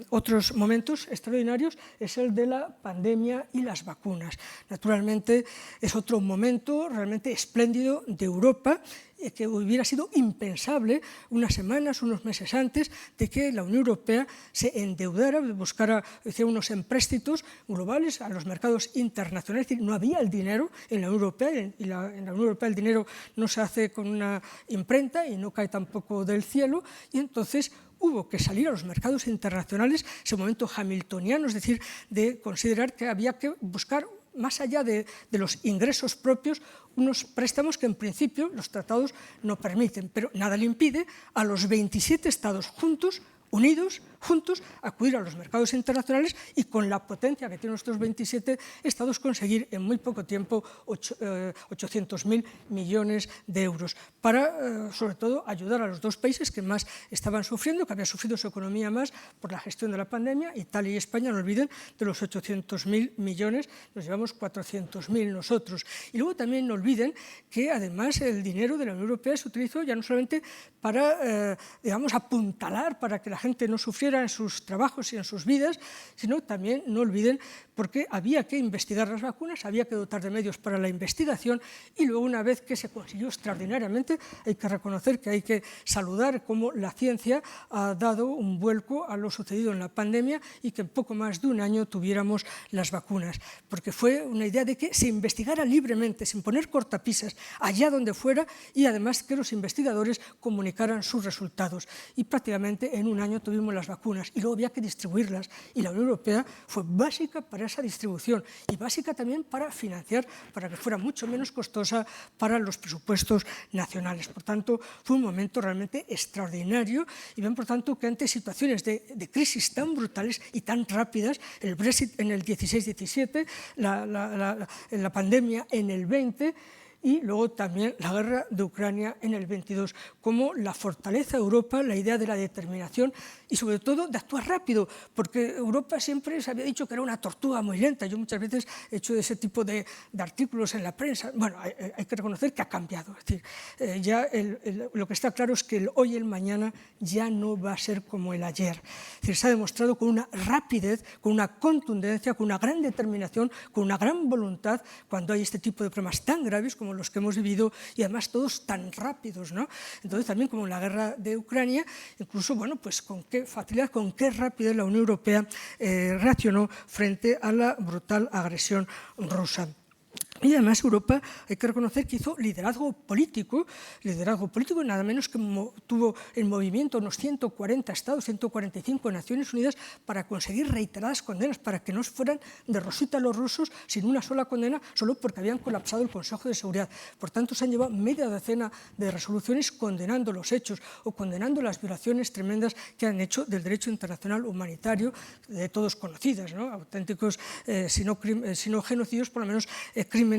otros momentos extraordinarios es el de la pandemia y las vacunas. Naturalmente, es otro momento realmente espléndido de Europa, que hubiera sido impensable unas semanas, unos meses antes de que la Unión Europea se endeudara, buscara unos empréstitos globales a los mercados internacionales. Es decir, no había el dinero en la Unión Europea, y en la Unión Europea el dinero no se hace con una imprenta y no cae tampoco del cielo, y entonces hubo que salir a los mercados internacionales, ese momento hamiltoniano, es decir, de considerar que había que buscar, más allá de los ingresos propios, unos préstamos que en principio los tratados no permiten, pero nada le impide a los 27 estados juntos, unidos, juntos, acudir a los mercados internacionales y con la potencia que tienen nuestros 27 estados conseguir en muy poco tiempo 800.000 millones de euros para, sobre todo, ayudar a los dos países que más estaban sufriendo, que había sufrido su economía más por la gestión de la pandemia. Italia y España, no olviden, de los 800.000 millones, nos llevamos 400.000 nosotros. Y luego también no olviden que, además, el dinero de la Unión Europea se utilizó ya no solamente para, digamos, apuntalar, para que la gente no sufriera en sus trabajos y en sus vidas, sino también, no olviden, porque había que investigar las vacunas, había que dotar de medios para la investigación, y luego, una vez que se consiguió extraordinariamente, hay que reconocer que hay que saludar cómo la ciencia ha dado un vuelco a lo sucedido en la pandemia y que en poco más de un año tuviéramos las vacunas, porque fue una idea de que se investigara libremente, sin poner cortapisas, allá donde fuera, y además que los investigadores comunicaran sus resultados. Y prácticamente en un año tuvimos las vacunas, y luego había que distribuirlas, y la Unión Europea fue básica para esa distribución y básica también para financiar, para que fuera mucho menos costosa para los presupuestos nacionales. Por tanto, fue un momento realmente extraordinario, y ven, por tanto, que ante situaciones de crisis tan brutales y tan rápidas, el Brexit en el 16-17, la pandemia en el 20, y luego también la guerra de Ucrania en el 22, como la fortaleza de Europa, la idea de la determinación y sobre todo de actuar rápido, porque Europa siempre se había dicho que era una tortuga muy lenta. Yo muchas veces he hecho ese tipo de artículos en la prensa. Bueno, hay que reconocer que ha cambiado. Es decir, ya lo que está claro es que el hoy y el mañana ya no va a ser como el ayer. Es decir, se ha demostrado con una rapidez, con una contundencia, con una gran determinación, con una gran voluntad, cuando hay este tipo de problemas tan graves como los que hemos vivido, y además todos tan rápidos, ¿no? Entonces, también como en la guerra de Ucrania, incluso, bueno, pues con qué facilidad, con qué rapidez la Unión Europea reaccionó frente a la brutal agresión rusa. Y además Europa, hay que reconocer que hizo liderazgo político, nada menos que tuvo en movimiento unos 140 estados, 145 Naciones Unidas, para conseguir reiteradas condenas, para que no fueran de rosita los rusos sin una sola condena, solo porque habían colapsado el Consejo de Seguridad. Por tanto, se han llevado media docena de resoluciones condenando los hechos o condenando las violaciones tremendas que han hecho del derecho internacional humanitario, de todos conocidas, ¿no? Auténticos, si no genocidios, por lo menos crímenes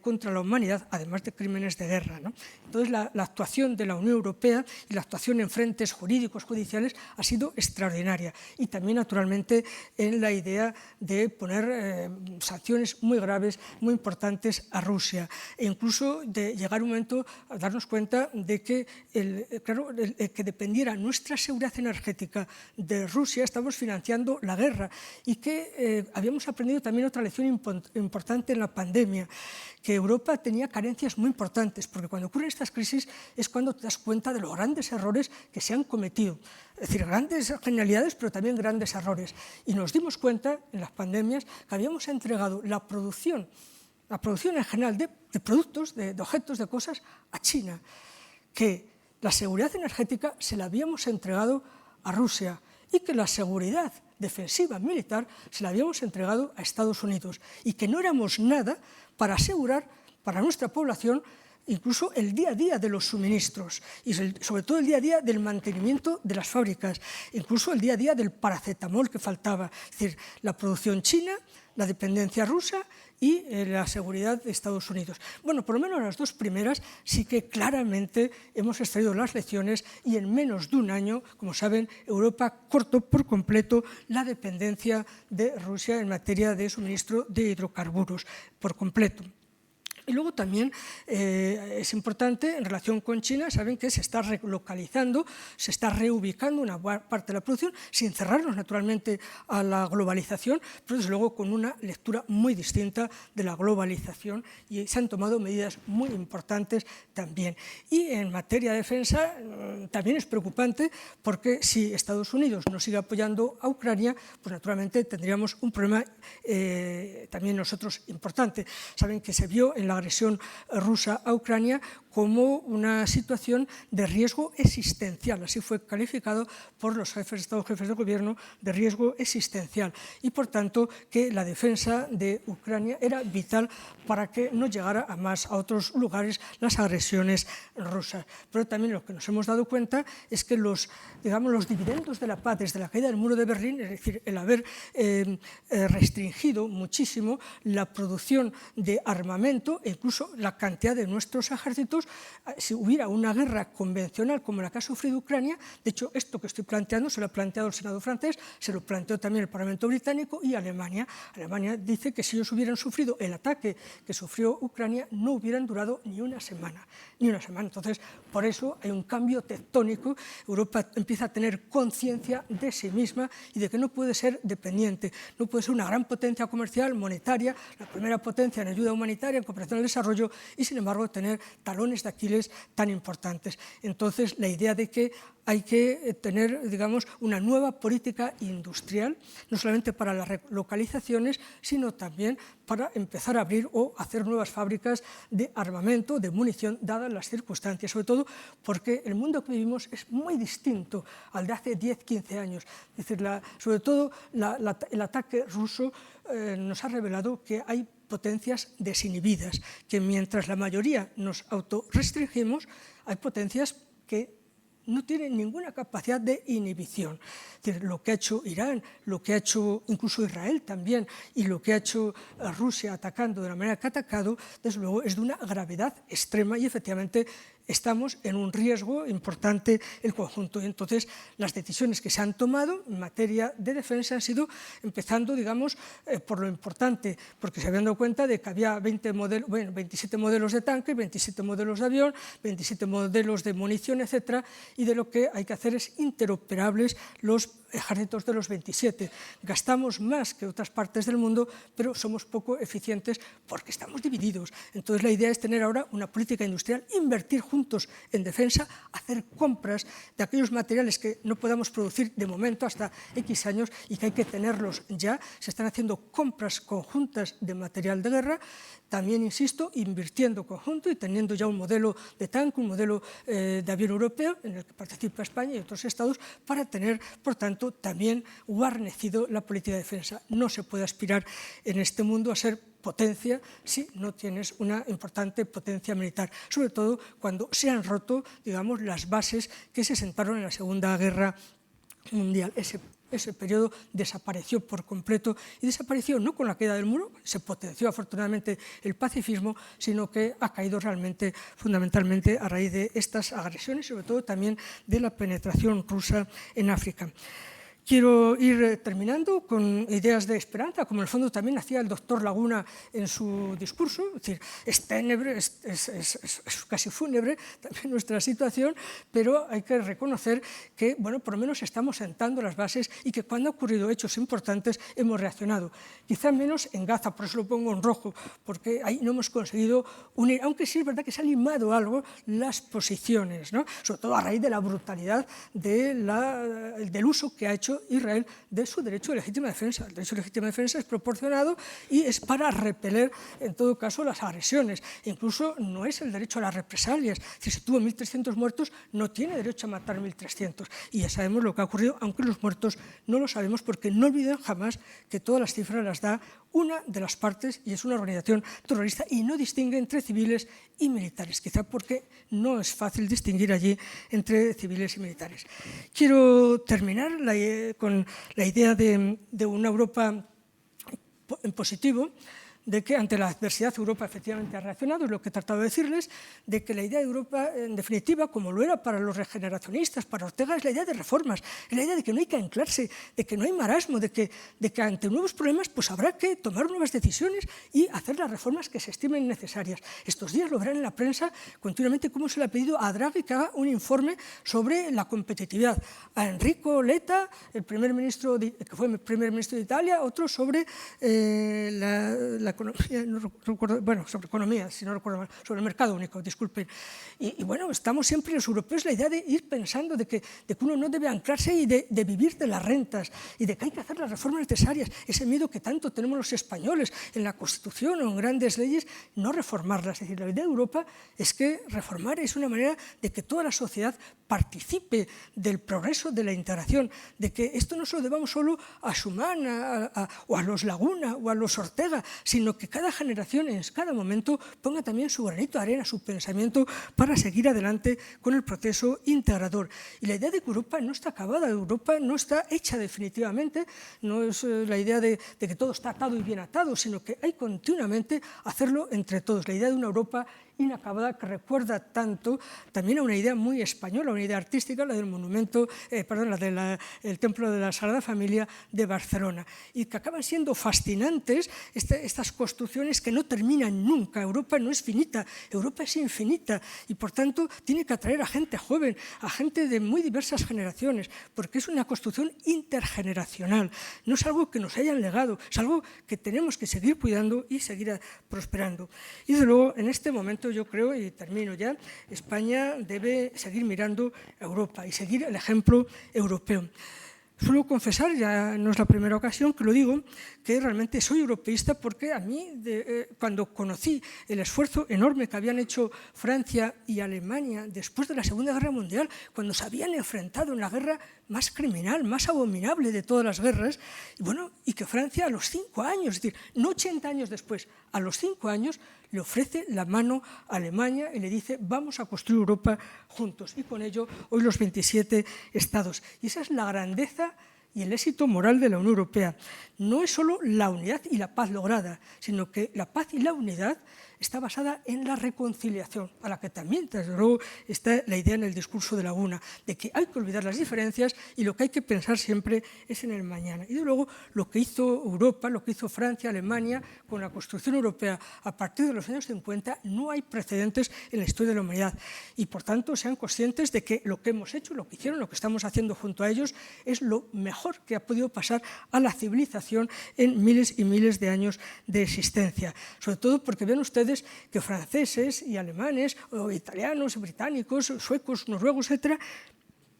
contra la humanidad, además de crímenes de guerra, ¿no? Entonces, la actuación de la Unión Europea y la actuación en frentes jurídicos, judiciales, ha sido extraordinaria. Y también, naturalmente, en la idea de poner sanciones muy graves, muy importantes a Rusia. E incluso de llegar un momento a darnos cuenta de que, que dependiera nuestra seguridad energética de Rusia, estamos financiando la guerra. Y que habíamos aprendido también otra lección importante en la pandemia, que Europa tenía carencias muy importantes, porque cuando ocurren estas crisis es cuando te das cuenta de los grandes errores que se han cometido. Es decir, grandes genialidades, pero también grandes errores. Y nos dimos cuenta en las pandemias que habíamos entregado la producción en general de productos, de objetos, de cosas, a China, que la seguridad energética se la habíamos entregado a Rusia y que la seguridad defensiva militar se la habíamos entregado a Estados Unidos, y que no éramos nada para asegurar para nuestra población incluso el día a día de los suministros, y sobre todo el día a día del mantenimiento de las fábricas, incluso el día a día del paracetamol que faltaba. Es decir, la producción china, la dependencia rusa y la seguridad de Estados Unidos. Bueno, por lo menos las dos primeras sí que claramente hemos extraído las lecciones, y en menos de un año, como saben, Europa cortó por completo la dependencia de Rusia en materia de suministro de hidrocarburos, por completo. Y luego también es importante, en relación con China, saben que se está relocalizando, se está reubicando una parte de la producción, sin cerrarnos naturalmente a la globalización, pero desde luego con una lectura muy distinta de la globalización, y se han tomado medidas muy importantes también. Y en materia de defensa también es preocupante, porque si Estados Unidos no sigue apoyando a Ucrania, pues naturalmente tendríamos un problema también nosotros importante. Saben que se vio en la agresión rusa a Ucrania como una situación de riesgo existencial, así fue calificado por los jefes de Estado, jefes de gobierno, de riesgo existencial, y por tanto que la defensa de Ucrania era vital para que no llegara a otros lugares las agresiones rusas. Pero también lo que nos hemos dado cuenta es que los dividendos de la paz desde la caída del muro de Berlín, es decir, el haber restringido muchísimo la producción de armamento e incluso la cantidad de nuestros ejércitos, si hubiera una guerra convencional como la que ha sufrido Ucrania, de hecho esto que estoy planteando se lo ha planteado el Senado francés, se lo planteó también el Parlamento británico y Alemania. Alemania dice que si ellos hubieran sufrido el ataque que sufrió Ucrania no hubieran durado ni una semana. Entonces, por eso hay un cambio tectónico. Europa empieza a tener conciencia de sí misma y de que no puede ser dependiente, no puede ser una gran potencia comercial, monetaria, la primera potencia en ayuda humanitaria, en cooperación al desarrollo, y sin embargo tener talones de Aquiles tan importantes. Entonces, la idea de que hay que tener, digamos, una nueva política industrial, no solamente para las relocalizaciones, sino también para empezar a abrir o hacer nuevas fábricas de armamento, de munición, dadas las circunstancias, sobre todo porque el mundo que vivimos es muy distinto al de hace 10, 15 años. Es decir, sobre todo el ataque ruso nos ha revelado que hay potencias desinhibidas, que mientras la mayoría nos autorrestringimos, hay potencias que no tienen ninguna capacidad de inhibición. Es decir, lo que ha hecho Irán, lo que ha hecho incluso Israel también, y lo que ha hecho Rusia atacando de la manera que ha atacado, desde luego es de una gravedad extrema, y efectivamente estamos en un riesgo importante el conjunto. Y entonces, las decisiones que se han tomado en materia de defensa han sido, empezando, digamos, por lo importante, porque se habían dado cuenta de que había 27 modelos de tanque, 27 modelos de avión, 27 modelos de munición, etcétera, y de lo que hay que hacer es interoperables los ejércitos de los 27. Gastamos más que otras partes del mundo, pero somos poco eficientes porque estamos divididos. Entonces, la idea es tener ahora una política industrial, invertir juntos en defensa, hacer compras de aquellos materiales que no podamos producir de momento hasta X años y que hay que tenerlos ya. Se están haciendo compras conjuntas de material de guerra, también, insisto, invirtiendo conjunto y teniendo ya un modelo de tanque, un modelo de avión europeo, en el que participa España y otros estados, para tener, por tanto, también guarnecido la política de defensa. No se puede aspirar en este mundo a ser potencia si no tienes una importante potencia militar, sobre todo cuando se han roto, digamos, las bases que se sentaron en la Segunda Guerra Mundial. Ese periodo desapareció por completo, y desapareció no con la caída del muro, se potenció afortunadamente el pacifismo, sino que ha caído realmente, fundamentalmente, a raíz de estas agresiones, sobre todo también de la penetración rusa en África. Quiero ir terminando con ideas de esperanza, como en el fondo también hacía el doctor Laguna en su discurso. Es decir, es ténebre, es casi fúnebre también nuestra situación, pero hay que reconocer que, bueno, por lo menos estamos sentando las bases y que cuando han ocurrido hechos importantes hemos reaccionado. Quizá menos en Gaza, por eso lo pongo en rojo, porque ahí no hemos conseguido unir, aunque sí es verdad que se ha limado algo las posiciones, ¿no? Sobre todo a raíz de la brutalidad del uso que ha hecho Israel de su derecho de legítima defensa. El derecho de legítima defensa es proporcionado y es para repeler, en todo caso, las agresiones. Incluso no es el derecho a las represalias. Si tuvo 1.300 muertos, no tiene derecho a matar 1.300. Y ya sabemos lo que ha ocurrido, aunque los muertos no lo sabemos, porque no olviden jamás que todas las cifras las da una de las partes, y es una organización terrorista, y no distingue entre civiles y militares, quizá porque no es fácil distinguir allí entre civiles y militares. Quiero terminar con la idea de una Europa en positivo, de que ante la adversidad Europa efectivamente ha reaccionado, es lo que he tratado de decirles, de que la idea de Europa, en definitiva, como lo era para los regeneracionistas, para Ortega, es la idea de reformas, es la idea de que no hay que anclarse, de que no hay marasmo, de que ante nuevos problemas pues habrá que tomar nuevas decisiones y hacer las reformas que se estimen necesarias. Estos días lo verán en la prensa continuamente cómo se le ha pedido a Draghi que haga un informe sobre la competitividad, a Enrico Letta, el primer ministro que fue el primer ministro de Italia, otro sobre la economía, no recuerdo, bueno, sobre economía, si no recuerdo mal, sobre el mercado único, disculpen. Y bueno, estamos siempre los europeos la idea de ir pensando de que uno no debe anclarse y de vivir de las rentas y de que hay que hacer las reformas necesarias. Ese miedo que tanto tenemos los españoles en la Constitución o en grandes leyes, no reformarlas. Es decir, la idea de Europa es que reformar es una manera de que toda la sociedad participe del progreso, de la integración, de que esto no se lo debamos solo a Schuman o a los Laguna o a los Ortega, sino que cada generación en cada momento ponga también su granito de arena, su pensamiento para seguir adelante con el proceso integrador. Y la idea de que Europa no está acabada, Europa no está hecha definitivamente, no es la idea de que todo está atado y bien atado, sino que hay continuamente hacerlo entre todos. La idea de una Europa inacabada que recuerda tanto también a una idea muy española, una idea artística, la del monumento, la del Templo de la Sagrada Familia de Barcelona, y que acaban siendo fascinantes estas construcciones que no terminan nunca. Europa no es finita, Europa es infinita y por tanto tiene que atraer a gente joven, a gente de muy diversas generaciones, porque es una construcción intergeneracional, no es algo que nos hayan legado, es algo que tenemos que seguir cuidando y seguir prosperando. Y desde luego en este momento yo creo, y termino ya, España debe seguir mirando a Europa y seguir el ejemplo europeo. Suelo confesar, ya no es la primera ocasión que lo digo, que realmente soy europeísta porque a mí, cuando conocí el esfuerzo enorme que habían hecho Francia y Alemania después de la Segunda Guerra Mundial, cuando se habían enfrentado en la guerra más criminal, más abominable de todas las guerras, y que Francia a los 5 años, es decir, no 80 años después, a los 5 años, le ofrece la mano a Alemania y le dice vamos a construir Europa juntos. Y con ello hoy los 27 estados. Y esa es la grandeza y el éxito moral de la Unión Europea. No es solo la unidad y la paz lograda, sino que la paz y la unidad está basada en la reconciliación, a la que también, desde luego, está la idea en el discurso de Laguna, de que hay que olvidar las diferencias y lo que hay que pensar siempre es en el mañana. Y, de luego, lo que hizo Europa, lo que hizo Francia, Alemania, con la construcción europea a partir de los años 50, no hay precedentes en la historia de la humanidad. Y, por tanto, sean conscientes de que lo que hemos hecho, lo que hicieron, lo que estamos haciendo junto a ellos, es lo mejor que ha podido pasar a la civilización en miles y miles de años de existencia. Sobre todo porque ven ustedes que franceses y alemanes, o italianos, británicos, suecos, noruegos, etcétera,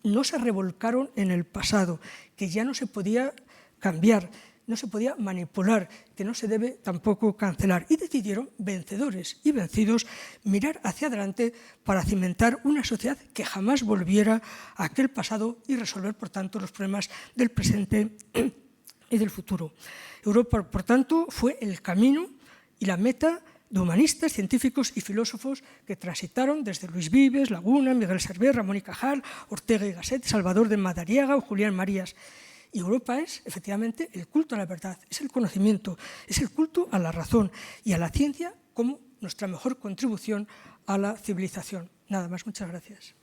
no se revolcaron en el pasado, que ya no se podía cambiar, no se podía manipular, que no se debe tampoco cancelar. Y decidieron, vencedores y vencidos, mirar hacia adelante para cimentar una sociedad que jamás volviera a aquel pasado y resolver, por tanto, los problemas del presente y del futuro. Europa, por tanto, fue el camino y la meta de humanistas, científicos y filósofos que transitaron desde Luis Vives, Laguna, Miguel Servet, Ramón y Cajal, Ortega y Gasset, Salvador de Madariaga o Julián Marías. Y Europa es, efectivamente, el culto a la verdad, es el conocimiento, es el culto a la razón y a la ciencia como nuestra mejor contribución a la civilización. Nada más, muchas gracias.